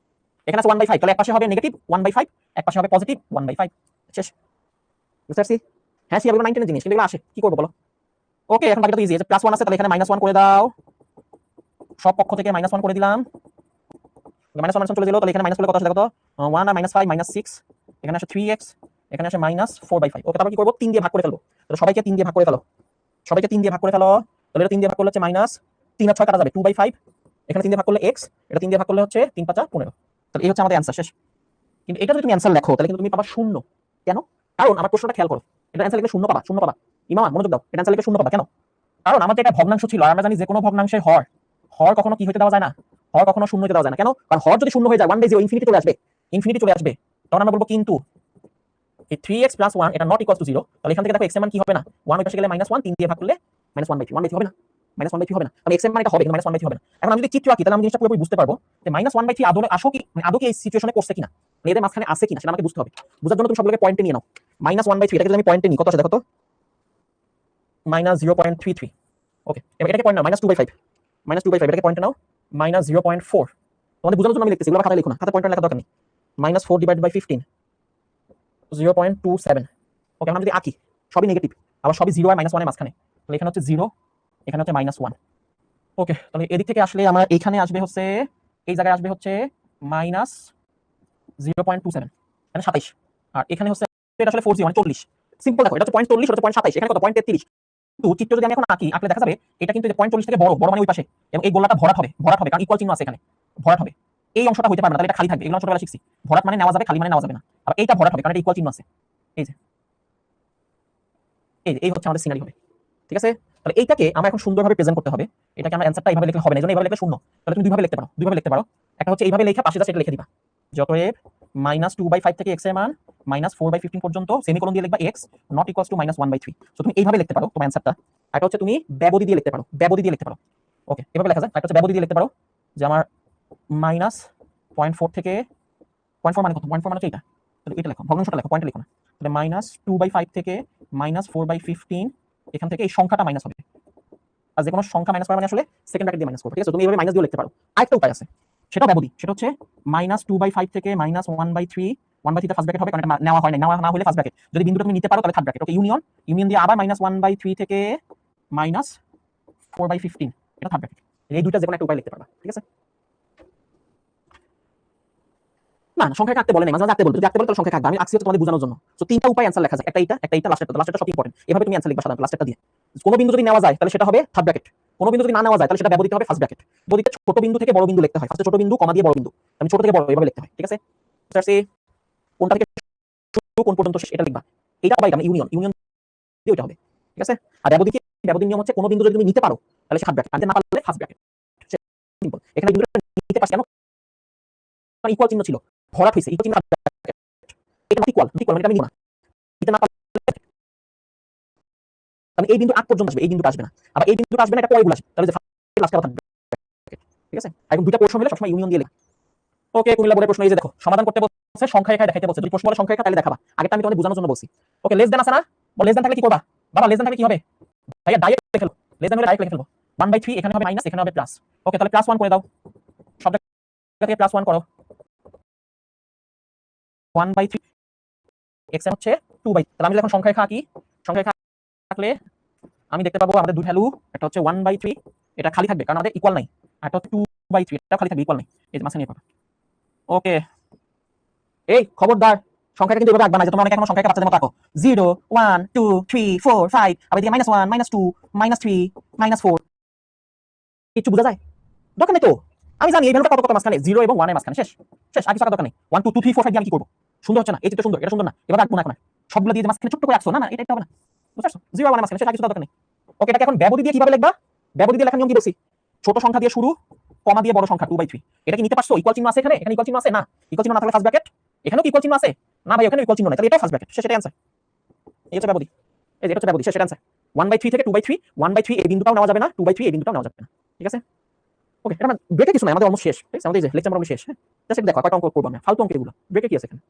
এখানে আছে 1/5, তাহলে এক পাশে হবে নেগেটিভ 1/5, এক পাশে হবে পজিটিভ 1/5, শেষ। বুঝতে পারছি? হ্যাঁ, সি এগুলো 9 10 জিনিস, কিন্তু এগুলো আসে, কি করবো বলো? ওকে, এখন বাকিটা তো ইজি, আছে +1 আছে, তাহলে এখানে -1 করে দাও, সব পক্ষ থেকে -1 করে দিলাম। -1 চলে গেল, তাহলে এখানে মাইনাস করলে কত আসলে? কত? 1 আর -5 -6, এখানে আসে 3x, এখানে আসে -4/5। ওকে, তারপর কি করবো? 3 দিয়ে ভাগ করে ফেলবো। তাহলে সবাইকে 3 দিয়ে ভাগ করে ফেলো, সবাইকে 3 দিয়ে ভাগ করে ফেলো। তাহলে এটা 3 দিয়ে ভাগ করলে হচ্ছে -3 আর 6 কাটা যাবে, 2/5। এখানে 3 দিয়ে ভাগ করলে x, এটা 3 দিয়ে ভাগ করলে হচ্ছে 3 × 5 = 15। তাহলে এই হচ্ছে আমাদের অ্যান্সার, শেষ। কিন্তু এটা যদি তুমি অ্যান্সার লেখো তাহলে কিন্তু তুমি পাবা 0। কেন? কারণ আমার প্রশ্নটা খেয়াল করো, এটা অ্যান্সার লিখলে 0 পাবা, 0 পাবা। ইমাম মনোযোগ দাও, এটা অ্যান্সার লিখলে 0 পাবা। কেন? কারণ আমাদের এটা ভগ্নাংশ ছিল, আর আমরা জানি যে কোনো ভগ্নাংশের হর, হর কখনো কি হইতে দেওয়া যায় না, হর কখনো 0 হইতে দেওয়া যায় না। কেন? কারণ হর যদি 0 হয়ে যায়, 1/0 ইনফিনিটি চলে আসবে, ইনফিনিটি চলে আসবে, তখন আমরা বলবো কিন্তু এই 3x + 1 এটা নট ইকুয়ালস টু 0। তাহলে এখান থেকে দেখো x এর মান কি হবে না, 1 ওই পাশে গেলে -1, 3 দিয়ে ভাগ করলে -1/3, 1/3 হবে না, -1/3 হবে না। তাহলে x এর মান এটা হবে, কিন্তু -1/3 হবে না। এখন আমি যদি চিত্র আঁকি তাহলে আমি জিনিসটা পুরোপুরি বুঝতে পারবো যে -1/3 আদৌ আসো কি, মানে আদৌ কি এই সিচুয়েশনে করছে কিনা, মানে এদের মাঝখানে আছে কিনা সেটা আমাকে বুঝতে হবে। বুঝার জন্য তুমি সবগুলোকে পয়েন্টে নিয়ে নাও। -1/3 এটাকে যদি আমি পয়েন্টে নিই কত আসে দেখো তো, -0.33। ওকে, এবার এটাকে পয়েন্ট নাও, -2/5, -2/5 এটাকে পয়েন্টে নাও, -0.4। তোমাদের বোঝানোর জন্য আমি লিখতেছি, এগুলো খাতায় লিখো না, খাতায় পয়েন্ট লেখার দরকার নেই। -4 / 15, 0.27। ওকে, আমরা যদি আঁকি সবই নেগেটিভ, আবার সবই 0 আর -1 এর মাঝখানে, তাহলে এখানে হচ্ছে 0, এখানে হচ্ছে -1। ওকে, তাহলে এদিক থেকে আসলে আমার এইখানে আসবে হচ্ছে, এই জায়গায় আসবে হচ্ছে -0.27, মানে 27। আর এখানে হচ্ছে এটা আসলে 40 মানে 40। সিম্পল দেখো, এটা হচ্ছে 0.40, এটা হচ্ছে 0.27, এখানে কত 0.33। কিন্তু চিত্র যদি আমি এখন আঁকি, আঁকলে দেখা যাবে এটা কিন্তু 0.40 থেকে বড়, বড় মানে ওই পাশে, এবং এই গোলাটা ভরাট হবে, ভরাট হবে, কারণ ইকুয়াল চিহ্ন আছে এখানে, ভরাট হবে। এই অংশটা হইতে পারবে না, তাহলে এটা খালি থাকবে, এগুলো ছোটবেলা শিখছি, ভরাট মানে নেওয়া যাবে, খালি মানে নেওয়া যাবে না। আর এইটা ভরাট হবে কারণ এটা ইকুয়াল চিহ্ন আছে, এই যে এই হচ্ছে আমাদের সিনারি হবে। ঠিক আছে, তাহলে এইটাকে আমরা এখন সুন্দরভাবে প্রেজেন্ট করতে হবে। এটাকে আমরা অ্যানসারটা এইভাবে লিখলে হবে না, এজন্য এইভাবে লিখলে 0। তাহলে তুমি দুইভাবে লিখতে পারো, দুইভাবে লিখতে পারো। একটা হচ্ছে এইভাবে লেখা, পাশে জাস্ট এটা লিখে দিবা, যতএব -2/5 থেকে x এর মান -4/15 পর্যন্ত সেমিকোলন দিয়ে লিখবা x not equals to -1/3। So তুমি এইভাবে লিখতে পারো তোমার অ্যানসারটা। এটা হচ্ছে তুমি ব্যবধি দিয়ে লিখতে পারো, ব্যবধি দিয়ে লিখতে পারো। ওকে, এভাবে লেখা যায়। এটা হচ্ছে ব্যবধি দিয়ে লিখতে পারো যে আমার -0.4 থেকে 0.4 মানে কত? 0.4 মানে হচ্ছে এটা। তাহলে এটা লেখো, ভগ্নাংশটা লেখো, পয়েন্টটা লিখো না। তাহলে -2/5 থেকে -4/15 এখান থেকে এই সংখ্যাটা মাইনাস হবে। আর যে কোনো সংখ্যা মাইনাস করা মানে আসলে সেকেন্ড ব্র্যাকেট দিয়ে মাইনাস করবে। ঠিক আছে, তুমি এইভাবে মাইনাস দিয়ে লিখতে পারো। আরেকটা উপায় আছে, সেটা ব্যবধি। সেটা হচ্ছে -2/5 থেকে -1/3, 1/3 তে ফার্স্ট ব্র্যাকেট হবে কারণ এটা নেওয়া হয় না, নেওয়া না হলে ফার্স্ট ব্র্যাকেট। যদি বিন্দুটা তুমি নিতে পারো তাহলে থার্ড ব্র্যাকেট। ওকে, ইউনিয়ন, ইউনিয়ন দিয়ে আবার -1/3 থেকে -4/15, এটা থার্ড ব্র্যাকেট। এই দুইটা যে কোনো একটা উপায় লিখতে পারবা। ঠিক আছে, না না সংখ্যা আঁকতে বলে নাই, মাঝে মাঝে আঁকতে বলতো, যদি আঁকতে বলে তাহলে সংখ্যা আঁকবা। আমি আঁকছি তোমাদের বোঝানোর জন্য। তো তিনটা উপায় অ্যান্সার লেখা যায়, একটা এটা লাস্টেরটা সব ইম্পর্টেন্ট। এভাবে তুমি অ্যান্সার লিখবা সাধারণত লাস্টেরটা দিয়ে। কোনো বিন্দু যদি নেওয়া যায় তাহলে সেটা হবে থার্ড ব্র্যাকেট, কোনো বিন্দু যদি না নেওয়া যায় তাহলে সেটা ব্যবহৃত হবে ফার্স্ট ব্র্যাকেট। ব্যবহৃত ছোট বিন্দু থেকে বড় বিন্দু লিখতে হয়, ফার্স্টে ছোট বিন্দু কমা দিয়ে বড় বিন্দু, আমি ছোট থেকে বড় এভাবে লিখতে হয়। ঠিক আছে, কোনটা থেকে শুরু কোন পর্যন্ত শেষ এটা লিখবা। এটা বা এটা ইউনিয়ন, ইউনিয়ন দিয়ে ওইটা হবে। ঠিক আছে, আর ব্যবধি কি? ব্যবধির নিয়ম হচ্ছে কোনো বিন্দু যদি তুমি নিতে পারো তাহলে সে থার্ড ব্র্যাকেট, আনতে না পারলে ফার্স্ট ব্র্যাকেট। সিম্পল। এখানে বিন্দুটা নিতে পারছ কেন? কারণ ইকুয়াল চিহ্ন ছিল, ভরাট হইছে, ইকুয়াল চিহ্ন এটা নট ইকুয়াল, ইকুয়াল মানে এটা আমি নিব না। এটা না তাহলে এই বিন্দু আগ পর্যন্ত আসবে, এই বিন্দুটা আসবে না। আবার এই বিন্দুটা আসবে না, এটা পরে গুলো আসবে, তাহলে যে লাস্টে আবার থাকবে। ঠিক আছে, এখন দুইটা পোর্শন মিলে সবসময় ইউনিয়ন দিয়ে লেখা। ওকে, কুমিল্লা বোর্ডের প্রশ্ন এই যে দেখো, সমাধান করতে বলছে, সংখ্যা রেখায় দেখাইতে বলছে। যদি প্রশ্ন বলে সংখ্যা রেখা তাহলে দেখাবা। আগেটা আমি তোমাদের বোঝানোর জন্য বলছি। ওকে, লেস দেন আছে না? লেস দেন থাকলে কি করবা? বাবা লেস দেন থাকলে কি হবে? ভাইয়া ডাইরেক্ট লিখে ফেলো, লেস দেন হলে ডাইরেক্ট লিখে ফেলবো। 1/3 এখানে হবে মাইনাস, এখানে হবে প্লাস। ওকে, তাহলে +1 করে দাও, সব জায়গা থেকে +1 করো। 1/3 x এর হচ্ছে 2/3। তাহলে আমি যখন সংখ্যা রেখা আঁকি, সংখ্যা রেখা আঁকলে আমি দেখতে পাবো আমাদের দুই ভ্যালু, একটা হচ্ছে 1/3, এটা খালি থাকবে কারণ আমাদের ইকুয়াল নাই, আর একটা হচ্ছে 2/3, এটা খালি থাকবে, ইকুয়াল নাই, এই যে মাঝখানে নিয়ে পাবা। ওকে, এই খবরদার সংখ্যাটা কিন্তু এভাবে আঁকবা না যে তোমরা অনেকে এখন সংখ্যাটা বাচ্চাদের মতো আঁকো, 0 1 2 3 4 5, আবার এদিকে -1 -2 -3 -4, কিছু বোঝা যায়? দরকার নেই তো, আমি জানি এই ভ্যালুটা কত কত মাঝখানে, 0 এবং 1 এর মাঝখানে, শেষ শেষ, আর কিছু আঁকার দরকার নেই। 1 2 2 3 4 5 দিয়ে আমি কি করবো? সুন্দর হচ্ছে না? এই চিত্র সুন্দর, এটা সুন্দর না, এবার আঁকবো না এখন। সবগুলো দিয়ে যে মাঝখানে ছোট্ট করে আঁকছো, না না এটা হবে না, বুঝতে পারছো? 0 1 এর মাঝখানে, শেষ, আর কিছু দরকার নেই। ওকে, এটাকে এখন ব্যবধি দিয়ে কিভাবে লিখবা? ব্যবধি দিয়ে লেখার নিয়ম কি বলছি? ছোট সংখ্যা দিয়ে শুরু, কমা দিয়ে বড় সংখ্যা 2/3। এটা কি নিতে পারছো? ইকুয়াল চিহ্ন আছে এখানে, এখানে ইকুয়াল চিহ্ন আছে না? ইকুয়াল চিহ্ন না থাকলে ফার্স্ট ব্র্যাকেট, এখানেও কি ইকুয়াল চিহ্ন আছে? না ভাই, ওখানে ইকুয়াল চিহ্ন নাই, তাহলে এটাই ফার্স্ট ব্র্যাকেট, শেষ, এটাই অ্যানসার। এই হচ্ছে ব্যবধি, এই যে এটা হচ্ছে ব্যবধি, শেষ, এর অ্যানসার। 1/3 থেকে 2/3, 1/3 এই বিন্দুটাও নেওয়া যাবে না, 2/3 এই বিন্দুটাও নেওয়া যাবে না। ঠিক আছে, ওকে, এটা মানে ব্রেকে কিছু নাই, আমাদের অলমোস্ট শেষ। ঠিক আছে, আমাদের এই যে লেকচার মোটামুটি শেষ। হ্যাঁ, জাস্ট দেখো কয়টা অঙ্ক করবো আমরা, ফালতু অঙ্ক এগুলো। ব্রেকে কি আছে এখানে?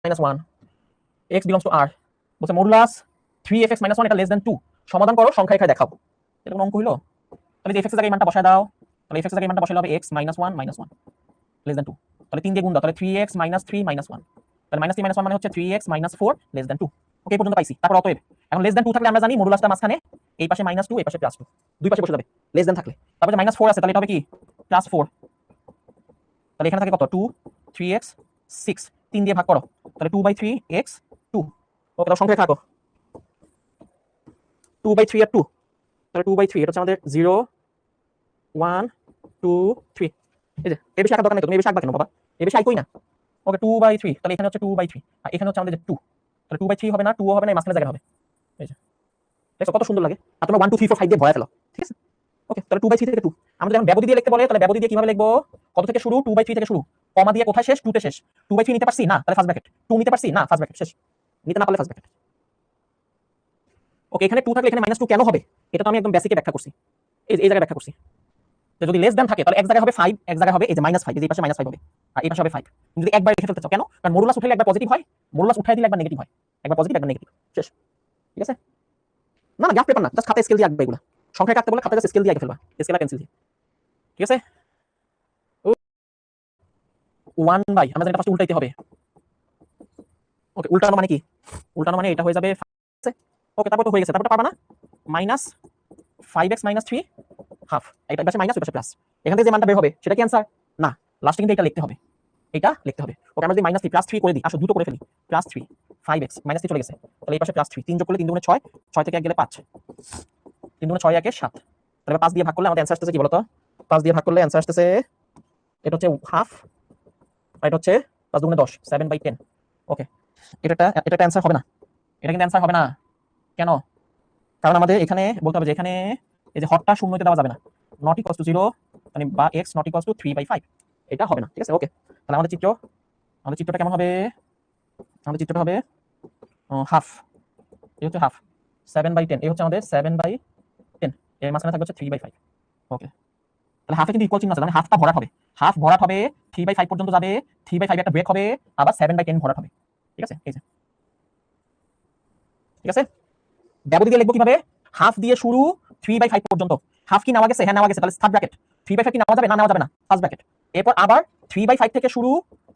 -1 x বিলংস টু r, বলছে মডুলাস 3f(x - 1) এটা লেস দ্যান 2, সমাধান করো, সংখ্যা রেখায় দেখাও। এটা কোন অঙ্ক হইলো? তাহলে যে f(x) এর জায়গায় মানটা বসায় দাও, তাহলে f(x) এর জায়গায় মানটা বসাইলে হবে x - 1 -1 লেস দ্যান 2। তাহলে 3 দিয়ে গুণ দাও, তাহলে 3x - 3 - 1, তাহলে -3 - 1 মানে হচ্ছে 3x - 4 লেস দ্যান 2। ওকে, এই পর্যন্ত পাইছি। তারপর অতএব এখন লেস দ্যান 2 থাকলে আমরা জানি মডুলাসটা মাঝখানে, এই পাশে -2 এই পাশে +2, দুই পাশে বসে যাবে লেস দ্যান থাকলে। তারপর যে -4 আছে তাহলে এটা হবে কি +4, তাহলে এখানে থাকে কত 2 3x 6, 3 দিয়ে ভাগ করো, তাহলে 2/3x 2। ওকে, তাহলে সংখ্যা থাকো 2/3 আর 2, তাহলে 2/3 এটা হচ্ছে আমাদের 0 1 2 3। এই যে এই বেশি আঁকার দরকার নেই, তুমি এই বেশি আঁকবা কেন বাবা, এই বেশি আঁকোই না। ওকে, 2/3, তাহলে এখানে হচ্ছে 2/3, আর এখানে হচ্ছে আমাদের যে 2, তাহলে 2/3 হবে না, 2 হবে না, এই মাঝখানে জায়গা হবে। এই যে দেখো কত সুন্দর লাগে, আর তোমরা 1 2 3 4 5 দিয়ে ভরা ফেলো। ঠিক আছে, ওকে, তাহলে 2/3 থেকে 2 আমরা যখন ব্যবধি দিয়ে লিখতে বলে, তাহলে ব্যবধি দিয়ে কিভাবে লিখবো? কত থেকে শুরু? 2/3 থেকে শুরু, কমা দিয়ে কোথায় শেষ? 2 তে শেষ। 2/3 নিতে পারছি না, তাহলে ফার্স্ট ব্র্যাকেট। 2 নিতে পারছি না, ফার্স্ট ব্র্যাকেট, শেষ। নিতে না পারলে ফার্স্ট ব্র্যাকেট। ওকে, এখানে 2 থাকলে এখানে -2 কেন হবে? এটা তো আমি একদম বেসিকে ব্যাখ্যা করছি, এই জায়গায় ব্যাখ্যা করছি। যদি লেস দ্যান থাকে তাহলে এক জায়গায় হবে 5, এক জায়গায় হবে এই যে -5, এই পাশে -5 হবে, আর এই পাশে হবে 5। তুমি যদি একবার লিখে ফেলতে চাও, কেন? কারণ মডুলাস উঠাইলে একবার পজিটিভ হয়, মডুলাস উঠাই দিলে একবার নেগেটিভ হয়, একবার পজিটিভ একবার নেগেটিভ, শেষ। ঠিক আছে, না না গ্রাফ পেপার না, জাস্ট খাতায় স্কেল দিয়ে আঁকবে এগুলো। সংখ্যা কাটতে বলে খাতায় জাস্ট স্কেল দিয়ে আঁকে ফেলবা, স্কেল আর পেন্সিল দিয়ে। ঠিক আছে, 1/, আমরা জানি এটা ফার্স্ট উল্টাইতে হবে। ওকে, উল্টানো মানে কি? উল্টানো মানে এটা হয়ে যাবে, ওকে, তারপর তো হয়ে গেছে, তারপর পাবা না -5x - 3 হাফ, এটা পাশে মাইনাস, ওই পাশে প্লাস, এখান থেকে যে মানটা বের হবে সেটা কি অ্যানসার? না, লাস্টে কিন্তু এটা লিখতে হবে, এটা লিখতে হবে। ওকে, আমরা যদি -3 +3 করে দিই, আসো দ্রুত করে ফেলি, +3 5x -3 চলে গেছে, তাহলে এই পাশে +3, 3 যোগ করলে 3 × 6, 6 থেকে 1 গেলে 5, 3 × 6 1 7, তাহলে 5 দিয়ে ভাগ করলে আমাদের অ্যানসার আসতেছে কি বলতো? 5 দিয়ে ভাগ করলে অ্যানসার আসতেছে, এটা হচ্ছে হাফ, আর এটা হচ্ছে 5 × 10 7/10। ওকে, এটা অ্যানসার হবে না, এটা কিন্তু অ্যানসার হবে না। কেন? কারণ আমাদের এখানে বলতে হবে যে এখানে এই যে হরটা শূন্যতে দেওয়া যাবে না, নট ইকুয়ালস টু 0 মানে বা x নট ইকুয়ালস টু 3/5, এটা হবে না। ঠিক আছে, ওকে, তাহলে আমাদের চিত্রটা কেমন হবে? আমাদের চিত্রটা হবে হাফ, এই হচ্ছে হাফ 7/10, এই হচ্ছে আমাদের 7/10, এর মাঝখানে থাকবে হচ্ছে 3/5। ওকে, তাহলে হাফে কিন্তু ইকুয়াল চিহ্ন আছে, মানে হাফটা ভরাট হবে, হাফ ভরাট হবে 3/5 পর্যন্ত যাবে, 3/5 একটা ব্রেক হবে, আবার 7/10 ভরাট হবে। ঠিক আছে, এই যে ঠিক আছে। ব্যবধি দিয়ে লিখবো কিভাবে? হাফ দিয়ে শুরু 3/5 পর্যন্ত। হাফ কি নেওয়া গেছে? হ্যাঁ নেওয়া গেছে, তাহলে থার্ড ব্র্যাকেট। 3/5 কি নেওয়া যাবে? না নেওয়া যাবে না, ফার্স্ট ব্র্যাকেট। এরপর আবার 3/5 থেকে শুরু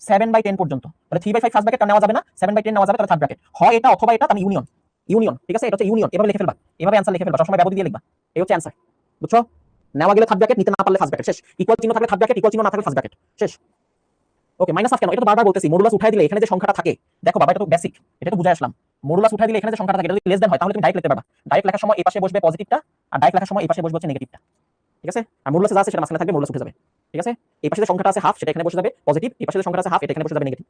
7/10 পর্যন্ত, তাহলে 3/5 ফার্স্ট ব্র্যাকেট নেওয়া যাবে না, 7/10 নেওয়া যাবে, তাহলে থার্ড ব্র্যাকেট। হয় এটা অথবা এটা, তাহলে ইউনিয়ন, ইউনিয়ন। ঠিক আছে, এটা হচ্ছে ইউনিয়ন। এভাবে লিখে ফেলবা, এভাবে অ্যানসার লিখে ফেলবা, সবসময় ব্যবধি দিয়ে লিখবা। এই হচ্ছে অ্যানসার, বুঝছো? নেওয়া গেলে থার্ড ব্র্যাকেট, নিতে না পারলে ফার্স্ট ব্র্যাকেট, শেষ। ইকুয়াল চিহ্ন থাকলে থার্ড ব্র্যাকেট, ইকুয়াল চিহ্ন না থাকলে ফার্স্ট ব্র্যাকেট, শেষ। ওকে, মাইনাস হাফ কেন? এটা তো বারবার বলতেছি, মডুলাস উঠাই দিলে এখানে যে সংখ্যাটা থাকে, দেখো বাবা এটা তো বেসিক, এটা তো বুঝাই আসলাম। মডুলাস উঠাই দিলে এখানে যে সংখ্যাটা থাকে, এটা যদি লেস দেন হয় তাহলে তুমি ডাইরেক্ট লিখতে পারবা। ডাইরেক্ট লেখার সময় এই পাশে বসবে পজিটিভটা, আর ডাইরেক্ট লেখার সময় এই পাশে বসবে হচ্ছে নেগেটিভটা। ঠিক আছে, আর মডুলাসে যা আছে সেটা মাঝখানে থাকবে, মডুলাস উঠে যাবে। ঠিক আছে, এই পাশে যে সংখ্যাটা আছে হাফ, সেটা এখানে বসে যাবে পজিটিভ, এই পাশে যে সংখ্যাটা আছে হাফ, এটা এখানে বসে যাবে নেগেটিভ।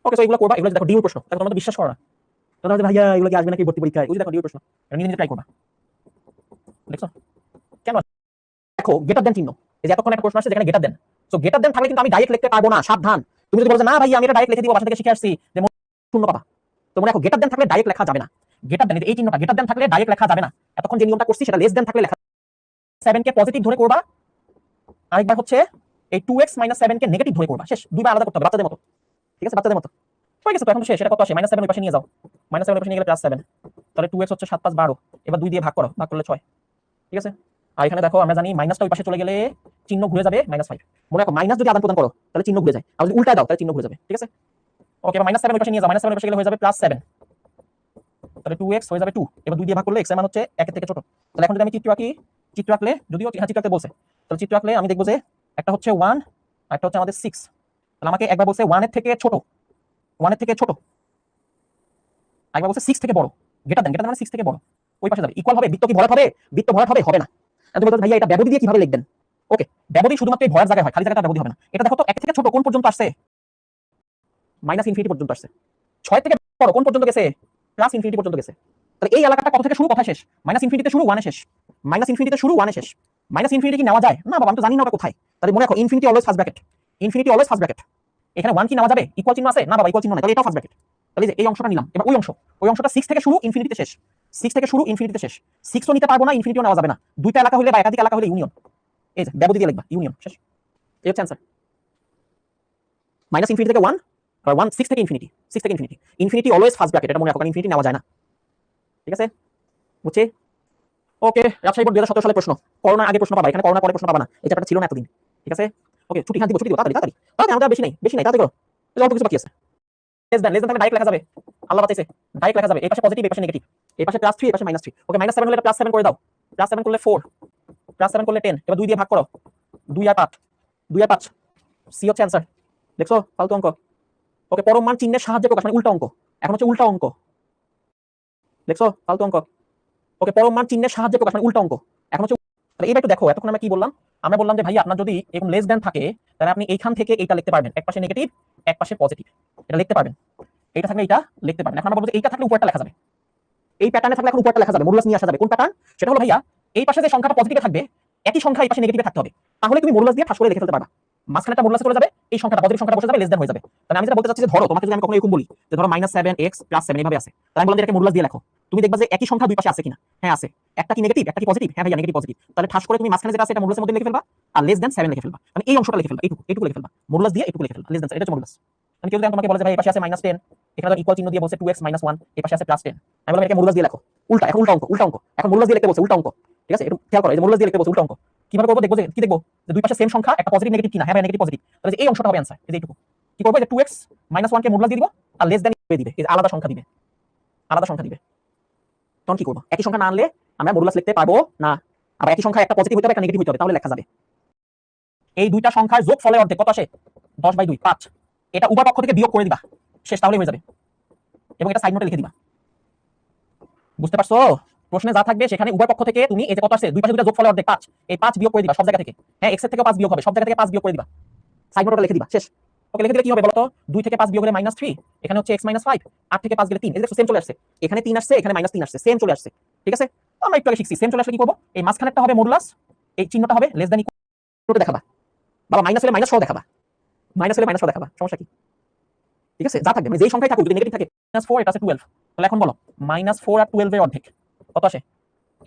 ওকে, সো এগুলো করবা, এগুলো দেখো ডিউ প্রশ্ন, তাহলে তোমরা বিশ্বাস করো না, তোমরা ভাইয়া এগুলো কি আসবে নাকি ভর্তি পরীক্ষায়? ওই যে দেখো ডিউ প্রশ্ন, এটা নিজে নিজে ট্রাই করবা। দেখছো কেন? দেখো গেটার দেন চিহ্ন, এই যে এতক্ষণ একটা প্রশ্ন আসছে যেখানে গেটার দেন, সো গেটার দেন থাকলে কিন্তু আমি ডাইরেক্ট লিখতে পারবো না, সাবধান। তুমি যদি বলো যে না ভাই আমি এটা ডাইরেক্ট লিখে দিব, বাসা থেকে শিখে আসছি, যে শূন্য পাবা, তো মনে রাখো গেটার দেন থাকলে ডাইরেক্ট লেখা যাবে না। গেটার দেন, এই চিহ্নটা গেটার দেন থাকলে ডাইরেক্ট লেখা যাবে না। এতক্ষণ যে নিয়মটা করছি সেটা লেস দেন থাকলে লেখা, 7 কে পজিটিভ ধরে করবা, আরেকবার হচ্ছে এই 2x - 7 কে নেগেটিভ ধরে করবা, শেষ। দুইবার আলাদা করতে হবে, বাচ্চাদের মতো। ঠিক আছে, বাচ্চাদের মতো হয়ে গেছে তো, এখন তো শেষ। এটা কত আসে? -7 ওই পাশে নিয়ে যাও, -7 ওই পাশে নিয়ে গেলে +7, তাহলে 2x হচ্ছে 7 5 12, এবার 2 দিয়ে ভাগ করো, ভাগ করলে 6। ঠিক আছে, আর এখানে দেখো আমরা জানি মাইনাসটা ওই পাশে চলে গেলে চিহ্ন ঘুরে যাবে -5। মনে রাখো মাইনাস যদি আদান প্রদান করো তাহলে চিহ্ন ঘুরে যায়, আর যদি উল্টা দাও তাহলে চিহ্ন ঘুরে যাবে। ঠিক আছে, ওকে, এবার -7 ওই পাশে নিয়ে যাও, -7 ওই পাশে গেলে হয়ে যাবে +7, তাহলে 2x হয়ে যাবে 2, এবার 2 দিয়ে ভাগ করলে x এর মান হচ্ছে 1 এর থেকে ছোট। তাহলে এখন যদি আমি চিত্র আঁকি, চিত্র আঁকলে যদিও হ্যাঁ চিত্র আঁকতে বলছে, তাহলে চিত্র আঁকলে আমি দেখবো যে একটা হচ্ছে 1 আর একটা হচ্ছে আমাদের 6, তাহলে আমাকে একবার বলছে 1 এর থেকে ছোট, 1 এর থেকে ছোট, একবার বলছে 6 থেকে বড়। গেটার দেন, গেটার দেন মানে 6 থেকে বড়, ওই পাশে যাবে। ইকুয়াল হবে, বৃত্ত কি ভরাট হবে? বৃত্ত ভরাট হবে? হবে না। তুমি বলছো ভাইয়া এটা ব্যবধি দিয়ে কিভাবে লিখবেন? ওকে, ব্যবধি শুধুমাত্র এই ভরাট জায়গায় হয়, খালি জায়গাটা ব্যবধি হবে না। এটা দেখো তো 1 থেকে ছোট কোন পর্যন্ত আসছে? -ইনফিনিটি পর্যন্ত আসছে। 6 থেকে বড় কোন পর্যন্ত গেছে? +ইনফিনিটি পর্যন্ত গেছে। তাহলে এই এলাকাটা কত থেকে শুরু, কোথায় শেষ? -ইনফিনিটিতে শুরু, 1 এ শেষ। -ইনফিনিটিতে শুরু, 1 এ শেষ। -ইনফিনিটি কি নেওয়া যায়? না বাবা, আমি তো জানি না ওটা কোথায়। তাহলে মনে রাখো infinity always first bracket, infinity always first bracket. এখানে 1 কি নেওয়া যাবে? ইকুয়াল চিহ্ন আছে? না বাবা, ইকুয়াল চিহ্ন নাই, তাহলে এটাও ফার্স্ট ব্র্যাকেট। তাহলে এই অংশটা নিলাম, এবার ওই অংশটা 6 থেকে শুরু, ইনফিনিটিতে শেষ। 6 থেকে শুরু, ইনফিনিটিতে শেষ। 6 তো নিতে পারবো না, ইনফিনিটিও নেওয়া যাবে না। দুইটা এলাকা হলে বা একাধিক এলাকা হলে ইউনিয়ন, এই যে ব্যবধি দিয়ে লিখবা, ইউনিয়ন, শেষ। এই হচ্ছে অ্যানসার। -ইনফিনিটি থেকে 1, আর 1 6 থেকে ইনফিনিটি, 6 থেকে infinity. Infinity always first bracket, এটা মনে রাখো, কারণ ইনফিনিটি নেওয়া যায় না। ঠিক আছে, বুঝছি? ওকে, রাজশাহী বোর্ড 2017 সালের প্রশ্ন। করোনা আগে প্রশ্ন পাবা, এখানে করোনা পরে প্রশ্ন পাবা না, এই চ্যাপ্টারটা ছিল না এতদিন। ঠিক আছে, ওকে, ছুটি খান দিব, ছুটি দিব, তাড়াতাড়ি তাড়াতাড়ি তাড়াতাড়ি, আমাদের বেশি নেই, বেশি নাই, তাড়াতাড়ি করো, অল্প কিছু বাকি আছে। লেস দেন তাহলে ডাইরেক্ট লেখা যাবে, আল্লাহ বাঁচাইছে, ডাইরেক্ট লেখা যাবে। এই পাশে পজিটিভ, এই পাশে নেগেটিভ, এই পাশে +3, এই পাশে -3। ওকে, -7 হলে এটা +7 করে দাও, +7 করলে 4, +7 করলে 10, এবার 2 দিয়ে ভাগ করো, 2 আর 5, 2 আর 5, সি হচ্ছে অ্যানসার। দেখছো ফালতু অঙ্ক। ওকে, পরম মান চিহ্নের সাহায্যে প্রকাশ, মানে উল্টা অঙ্ক, এখন হচ্ছে উল্টা অঙ্ক। দেখছো ফালতু অঙ্ক। ওকে, পরম মান চিহ্নের সাহায্যে প্রকাশ, মানে উল্টা অঙ্ক, এখন হচ্ছে। তাহলে এইবার একটু দেখো, এতক্ষণ আমরা কি বললাম? আমরা বললাম যে ভাই আপনার যদি এরকম লেস দেন থাকে তাহলে আপনি এইখান থেকে এইটা লিখতে পারবেন, এক পাশে নেগেটিভ এক পাশে পজিটিভ, এটা লিখতে পারবেন। এইটা থাকলে এইটা লিখতে পারবেন। এখন আমরা বলবো যে এইটা থাকলে উপরটা লেখা যাবে, এই প্যাটার্নে থাকলে এখন উপরটা লেখা যাবে, মডুলাস নিয়ে আসা যাবে। কোন প্যাটার্ন? সেটা হলো ভাইয়া এই পাশে যে সংখ্যাটা পজিটিভে থাকবে একই সংখ্যা এই পাশে নেগেটিভে থাকতে হবে, তাহলে তুমি মডুলাস দিয়ে ঠাস করে লিখে ফেলতে পারবা। মাঝখানেটা মডুলাস চলে যাবে, এই সংখ্যাটা পজিটিভ সংখ্যাটা বসে যাবে, লেস দেন হয়ে যাবে। তাহলে আমি যেটা বলতে চাচ্ছি যে ধরো তোমাকে যদি আমি কখনো এরকম বলি যে ধরো -7x + 7 এইভাবে আছে, তাহলে আমি বললাম যে এটাকে মডুলাস দিয়ে লেখো, তুমি দেখবা যে একই সংখ্যা দুই পাশে আছে কিনা। হ্যাঁ আছে, একটা কি নেগেটিভ একটা কি পজিটিভ, হ্যাঁ ভাইয়া নেগেটিভ পজিটিভ, তাহলে ঠাস করে তুমি মাঝখানে যেটা আছে এটা মডুলাসের মধ্যে লিখে ফেলবা, আর লেস দেন 7 লিখে ফেলবা, মানে এই অংশটা লিখে ফেলবা, এইটুকু এইটুকু লিখে ফেলবা, মডুলাস দিয়ে এইটুকু লিখে ফেলবা, লেস দেন, এটা হচ্ছে মডুলাস। আমি কেউ যদি তোমাকে বলে যে ভাই এই পাশে আছে -10, এখানে তো ইকুয়াল চিহ্ন দিয়ে বলছে 2x - 1, এই পাশে আছে +10, আমি বললাম এটাকে মডুলাস দিয়ে লেখো, উল্টা, এখন উল্টা অঙ্ক, উল্টা অঙ্ক, এখন মডুলাস দিয়ে লিখতে বলছে, উল্টা অঙ্ক। ঠিক আছে, একটু খেয়াল করো, এই যে মডুলাস দিয়ে লিখতে বলছে, উল্টা অঙ্ক। কিভাবে করবো দেখবো, যে কি দেখবো যে দুই পাশে সেম সংখ্যা, একটা পজিটিভ নেগেটিভ কিনা, হ্যাঁ ভাই নেগেটিভ পজিটিভ, তাহলে এই অংশটা হবে অ্যানসার। এই যে এইটুকু কি করবো, যে 2x - 1 কে মডুলাস দিয়ে দিব, আর লেস দেন দিবে, এই যে আলাদা সংখ্যা দিবে, আলাদা সংখ্যা দিবে। তখন কি করবো? একই সংখ্যা না আনলে আমরা মডুলাস লিখতে পারবো না, আবার একই সংখ্যা একটা পজিটিভ হতে হবে একটা নেগেটিভ হতে হবে, তাহলে লেখা যাবে। এই দুইটা সংখ্যার যোগফলের অর্ধেক কত আসে? 10/2, 5। এটা উভয় পক্ষ থেকে বিয়োগ করে দিবা, শেষ, তাহলে হয়ে যাবে। এবং এটা সাইড নোটে লিখে দিবা। বুঝতে পারছো? প্রশ্নে যা থাকবে সেখানে উভয় পক্ষ থেকে তুমি এই যে কত আসে, দুই পাশে দুটো যোগফলের অর্ধেক 5, এই 5 বিয়োগ করে দিবা সব জায়গা থেকে। হ্যাঁ, x এর থেকে 5 বিয়োগ হবে, সব জায়গা থেকে 5 বিয়োগ করে দিবা, সাইড নোটে লিখে দিবা, শেষ। ওকে, লিখে দিলে কি হবে বলো তো? 2 থেকে 5 বিয়োগ হলে -3, এখানে হচ্ছে x - 5, 8 থেকে 5 গেলে 3, এই যে সেম চলে আসছে, এখানে 3 আসছে, এখানে -3 আসছে, সেম চলে আসছে। ঠিক আছে, আমরা একটু আগে শিখছি, সেম চলে আসলে কি করব? এই মাঝখানেরটা হবে মডুলাস, এই চিহ্নটা হবে লেস দ্যান ইকুয়াল দেখাবা। বাবা মাইনাস হলে মাইনাস সহ দেখাবা, মাইনাস হলে মাইনাস সহ দেখাবা, সমস্যা কি? ঠিক আছে, যা থাকবে মানে যেই সংখ্যায় থাকুক যদি নেগেটিভ থাকে -4 এটা আছে 12, তাহলে এখন বলো -4 আর 12 এর অর্ধেক কত আসে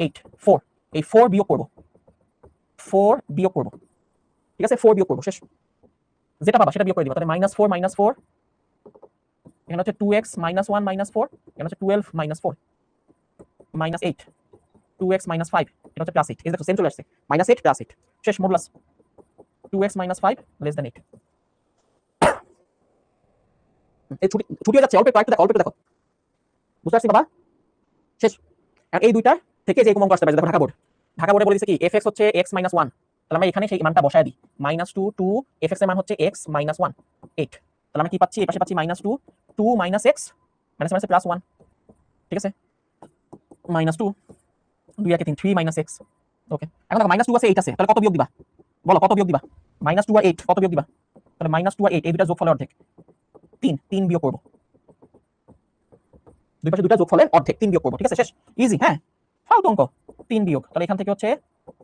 8 4, এই 4 বিয়োগ করব 4 বিয়োগ করব, ঠিক আছে 4 বিয়োগ করব, শেষ যেটা পাবা সেটা বিয়োগ করে দিবা। তাহলে -4 -4 এখানে হচ্ছে 2x - 1 - 4, এখানে হচ্ছে 12 - 4 -8 2x - 5 এটা হচ্ছে +8, এই দেখো সেম চলে আসছে -8 +8 শেষ মডুলাস 2x - 5 লেস দ্যান 8। এই ছুটি ছুটি হয়ে যাচ্ছে, অল্প একটু দেখো, অল্প একটু দেখো, বুঝতে পারছি বাবা শেষ। আর এই দুইটা থেকে যে অঙ্ক আসতে পারে, দেখো ঢাকা বোর্ডে বলে দিছে কি fx হচ্ছে x - 1, তাহলে আমরা এখানে সেই মানটা বসায় দিই -2 2 fx এর মান হচ্ছে x - 1 8, তাহলে আমরা কি পাচ্ছি, এই পাশে পাচ্ছি -2 2 - x মাইনাস +1, ঠিক আছে -2 2 আর 3 3 - x, ওকে। এখন দেখো -2 আছে 8 আছে, তাহলে কত বিয়োগ দিবা বলো, কত বিয়োগ দিবা -2 আর 8 কত বিয়োগ দিবা, তাহলে -2 আর 8 এই দুটো যোগফলের অর্ধেক 3 3 বিয়োগ করব, দুই পাশে দুটো যোগফলের অর্ধেক 3 বিয়োগ করব, ঠিক আছে শেষ ইজি। হ্যাঁ ফালতু অঙ্ক 3 বিয়োগ, তাহলে এখান থেকে হচ্ছে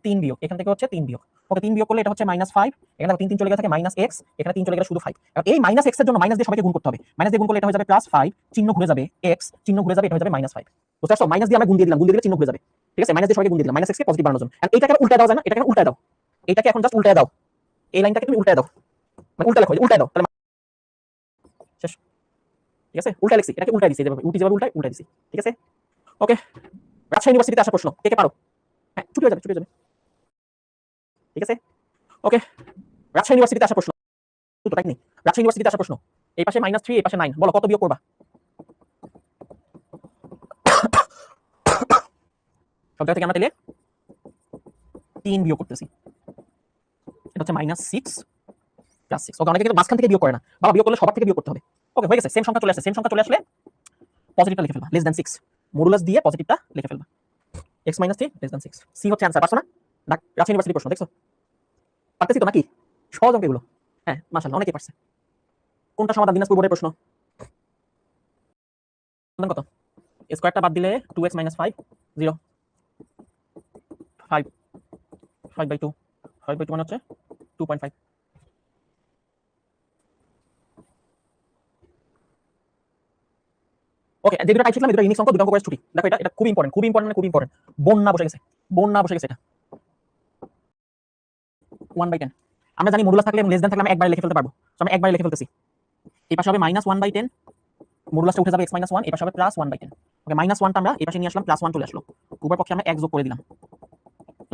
3 বিয়োগ, এখান থেকে হচ্ছে 3 বিয়োগ, ওকে 3 বিয়োগ করলে এটা হচ্ছে -5, এখানে দেখো 3 3 চলে গেলে থাকে -x, এখানে 3 চলে গেলে শুধু 5। এখন এই -x এর জন্য মাইনাস দিয়ে সবাইকে গুণ করতে হবে, মাইনাস দিয়ে গুণ করলে এটা হয়ে যাবে +5, চিহ্ন ঘুরে যাবে x, চিহ্ন ঘুরে যাবে এটা হয়ে যাবে -5, বুঝতে পারছো, মাইনাস দিয়ে আমরা গুণ দিয়ে দিলাম, গুণ দিয়ে দিলে চিহ্ন ঘুরে যাবে, ঠিক আছে মাইনাস দিয়ে সবাইকে গুণ দিয়ে দিলাম -x কে পজিটিভ বানানোর জন্য। আর এইটাকে উল্টা দাও, জানা এটাকে উল্টা দাও, এটাকে এখন জাস্ট উল্টা দাও, এই লাইনটাকে তুমি উল্টা দাও, মানে উল্টা লেখো, উল্টা দাও, তাহলে শেষ, ঠিক আছে উল্টা লিখছি, এটাকে উল্টা দিছি, যেভাবে উল্টি যেভাবে উল্টা দিছি, ঠিক আছে ওকে। রাজশাহী ইউনিভার্সিটিতে আসা প্রশ্ন কে কে পারো, হ্যাঁ ছুটি হয়ে যাবে, ছুটি হয়ে যাবে, ঠিক আছে ওকে। রাজশাহী ইউনিভার্সিটিতে আসা প্রশ্ন, তো টাইম নেই, রাজশাহী ইউনিভার্সিটিতে আসা প্রশ্ন, এই পাশে -3 এই পাশে 9, বলো কত বিয়োগ করবা, সব জায়গা থেকে আমরা তাহলে 3 বিয়োগ করতেছি, এটা হচ্ছে -6 +6, ওকে। অনেকে কিন্তু মাঝখান থেকে বিয়োগ করে না, বাবা বিয়োগ করলে সবার থেকে বিয়োগ করতে হবে, ওকে হয়ে গেছে, সেম সংখ্যা চলে আসছে, সেম সংখ্যা চলে আসলে পজিটিভটা লিখে ফেলবা <6, মডুলাস দিয়ে পজিটিভটা লিখে ফেলবা x - 3 <6, সি হচ্ছে অ্যানসার, পারছো না রাজশাহী ইউনিভার্সিটির প্রশ্ন দেখছো, পারতেছি তো নাকি, সহজ অঙ্ক এগুলো, হ্যাঁ মাশাআল্লাহ অনেকেই পারছে। কোনটা সমাধান, দিনাজপুর বোর্ডের প্রশ্ন, সমাধান কত, স্কয়ারটা বাদ দিলে 2x - 5 0 5 5/2 5/2 মানে হচ্ছে 2.5, ওকে। যে দুটো টাইপ শিখলাম এই দুটো ইউনিক অঙ্ক, দুটো অঙ্ক করে ছুটি। দেখো এটা এটা খুব ইম্পর্টেন্ট, খুব ইম্পর্টেন্ট মানে খুব ইম্পর্টেন্ট, বন্যা বসে গেছে, বন্যা বসে গেছে, এটা 1/10, আমরা জানি মডুলাস থাকলে এবং লেস দ্যান থাকলে আমরা একবারে লিখে ফেলতে পারবো, তো আমরা একবারে লিখে ফেলতেছি, এই পাশে হবে -1/10, মডুলাসটা উঠে যাবে x - 1, এই পাশে হবে +1/10, ওকে -1টা আমরা এই পাশে নিয়ে আসলাম, +1 চলে আসলো, উভয় পক্ষে আমরা 1 যোগ করে দিলাম,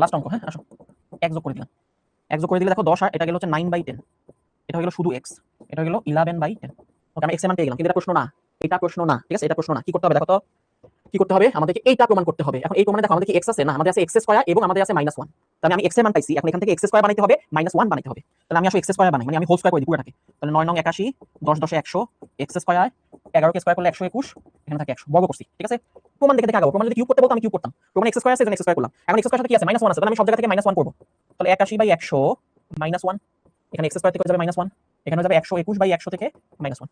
লাস্ট অঙ্ক, হ্যাঁ আসো 1 যোগ করে দিলাম, 1 যোগ করে দিলে দেখো 10 আর এটা গেল হচ্ছে 9/10, এটা হয়ে গেল শুধু x, এটা হয়ে গেল 11/10, ওকে আমরা x এর মান পেয়ে গেলাম, কিন্তু এটা প্রশ্ন না, এটা প্রশ্ন না, ঠিক আছে এটা প্রশ্ন না, কি করতে হবে দেখো তো, কি করতে হবে আমাদেরকে এইটা প্রমাণ করতে হবে। এখন এই প্রমাণে দেখো আমাদের কি x আছে না, আমাদের আছে x স্কয়ার এবং আমাদের আছে -1, তাহলে আমি x এর মান পাইছি, এখন এখান থেকে x স্কয়ার বানাইতে হবে -1 বানাইতে হবে, তাহলে আমি আসলে x স্কয়ার বানাই, মানে আমি হোল স্কয়ার করে দিই পুরোটাকে, তাহলে 9 9 81 10 10 100 x স্কয়ার 11 কে স্কয়ার করলে 121, এখানে থাকে 100 বর্গ করছি, ঠিক আছে প্রমাণ দেখে দেখে আগাবো, প্রমাণ যদি কিউব করতে বলতো আমি কিউব করতাম, প্রমাণ x স্কয়ার আছে এজন্য x স্কয়ার করলাম, এখন x স্কয়ার সাথে কি আছে -1 আছে, তাহলে আমি সব জায়গা থেকে -1 করব, তাহলে 81/100 -1, এখানে x স্কয়ার থেকে হয়ে যাবে -1, এখানে হয়ে যাবে 121/100 থেকে -1,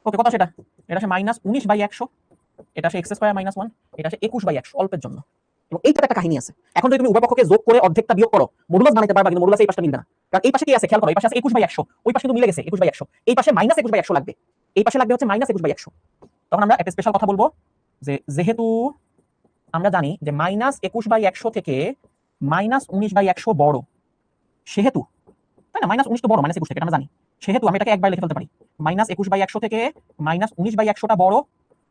ওকে কত সেটা, এটা আসে -19/100, এটা আসে x স্কয়ার -1, এটা আসে 21/100 অল্পের জন্য, এবং এইটাতে একটা কাহিনী আছে। এখন যদি তুমি উভয় পক্ষকে যোগ করে অর্ধেকটা বিয়োগ করো মডুলাস বানাইতে পারবা, কিন্তু মডুলাস এই পাশটা মিলবে না, কারণ এই পাশে কি আছে খেয়াল করো, এই পাশে আছে 21/100, ওই পাশে কিন্তু মিলে গেছে 21/100, এই পাশে -21/100 লাগবে, এই পাশে লাগবে হচ্ছে -21/100, তখন আমরা একটা স্পেশাল কথা বলবো যে যেহেতু আমরা জানি যে -21/100 থেকে -19/100 বড়, সেহেতু তাই না, -19 তো বড় -21 থেকে আমরা জানি, সেহেতু আমি এটাকে একবার লিখে ফেলতে পারি, -21/100 থেকে -19/100টা বড়,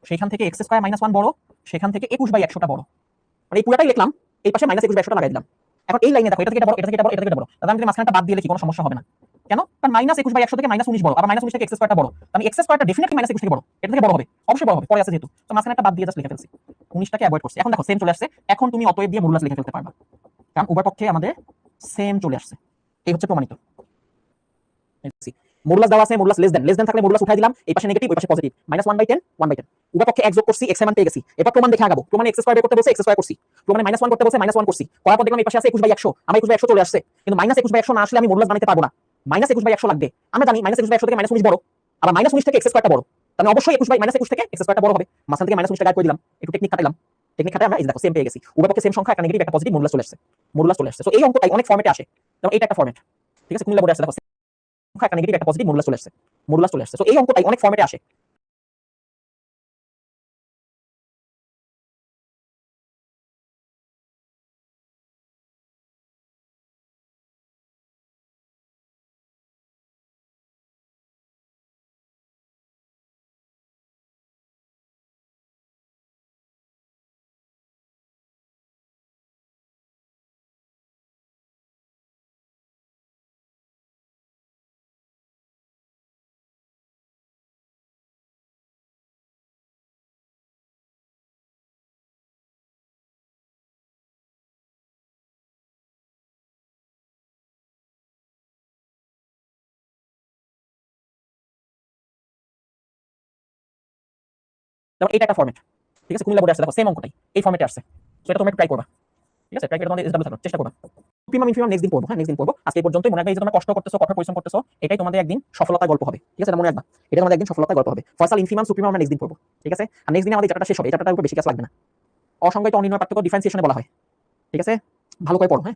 সেখান থেকে x স্কয়ার -1 বড়, সেখান থেকে 21/100টা বড়, মানে এই পুরোটাই লিখলাম, এই পাশে -21/100টা লাগাই দিলাম। এখন এই লাইনে দেখো এটা থেকে এটা বড়, এটা থেকে এটা বড়, এটা থেকে এটা বড়, তাহলে আমি যদি মাঝখানটা বাদ দিয়ে লিখি কোনো সমস্যা হবে না, কেন, কারণ -21/100 থেকে -19 বড়, আবার -19 থেকে x স্কয়ারটা বড়, আমি x স্কয়ারটা ডেফিনেটলি -21 থেকে বড়, এটা থেকে বড় হবে, অবশ্যই বড় হবে, পরে আছে যেহেতু, তো মাঝখানটা বাদ দিয়ে জাস্ট লিখে ফেলছি, 19টাকে অ্যাভয়েড করছি। এখন দেখো সেম চলে আসছে, এখন তুমি অতএব দিয়ে মডুলাস লিখে ফেলতে পারবা, কারণ উভয় পক্ষে আমাদের সেম চলে আসছে, এই হচ্ছে প্রমাণিত। মডুলাস দেওয়া আছে, মডুলাস লেস দেন থাকলে মডুলাস উঠাই দিলাম, এই পাশে নেগেটিভ ওই পাশে পজিটিভ, -1/10 1/10, উভয় পক্ষে এক যোগ করছি, x এর মান পেয়ে গেছি, এবার প্রমাণ দেখে আগাবো, প্রমাণে x স্কয়ার বের করতে বলছে x স্কয়ার করছি, প্রমাণে -1 করতে বলছে -1 করছি, করার পর দেখলাম এই পাশে আছে 21/100, আমার 21/100 চলে আসছে, কিন্তু -21/100 না আসলে আমি মডুলাস বানাইতে পারবো না, -21/100 লাগবে, আমরা জানি -21/100 থেকে -19 বড়, আবার -19 থেকে x স্কয়ারটা বড়, তাহলে অবশ্যই 21 থেকে x স্কয়ারটা বড় হবে, মাঝখান থেকে -19টা গায়েব করে দিলাম, একটু টেকনিক খাটাইলাম, টেকনিক খাটাই আমরা এই দেখো সেম পেয়ে গেছি, উভয় পক্ষে সেম সংখ্যা, একটা নেগেটিভ একটা পজিটিভ, মডুলাস চলে আসছে, সো এই অঙ্কটাই অনেক ফরম্যাটে আসে, এবং এইটা একটা ফরম্যাট, ঠিক আছে কুমিল্লা বোর্ডে আসছে দেখো। একটা নেগেটিভ একটা পজিটিভ মডুলাস চলে আসছে। তো এই অঙ্কটাই অনেক ফরম্যাটে আসে। যেমন এটা একটা ফরম্যাট, ঠিক আছে, কুমিল্লা বোর্ডে আসছে, দেখো সেম অঙ্কটাই এই ফরম্যাটে আসছে। তো এটা তোমরা একটু ট্রাই করবা, ঠিক আছে, ট্রাই করে তোমাদের এসডব্লিউ থাকবে, চেষ্টা করবা। সুপ্রিমাম ইনফিমাম নেক্সট দিন পড়বো, হ্যাঁ নেক্সট দিন পড়বো। আজকে এই পর্যন্তই। মনে রাখবে এই যে তোমরা কষ্ট করতেছো, কঠোর পরিশ্রম করতেছো, এটাই তোমাদের একদিন সফলতার গল্প হবে, ঠিক আছে, এটা মনে রাখবা, এটা তোমাদের একদিন সফলতার গল্প হবে। ফয়সাল ইনফিমাম সুপ্রিমাম আমরা নেক্সট দিন পড়বো, ঠিক আছে। আর নেক্সট দিনে আমাদের চ্যাপ্টারটা শেষ হবে, এই চ্যাপ্টারটার উপর বেশি ক্লাস লাগবে না। অসংজ্ঞায়িত অনির্ণয় পার্থক্য ডিফারেন্সিয়েশনে বলা হয়, ঠিক আছে। ভালো করে পড়ো, হ্যাঁ।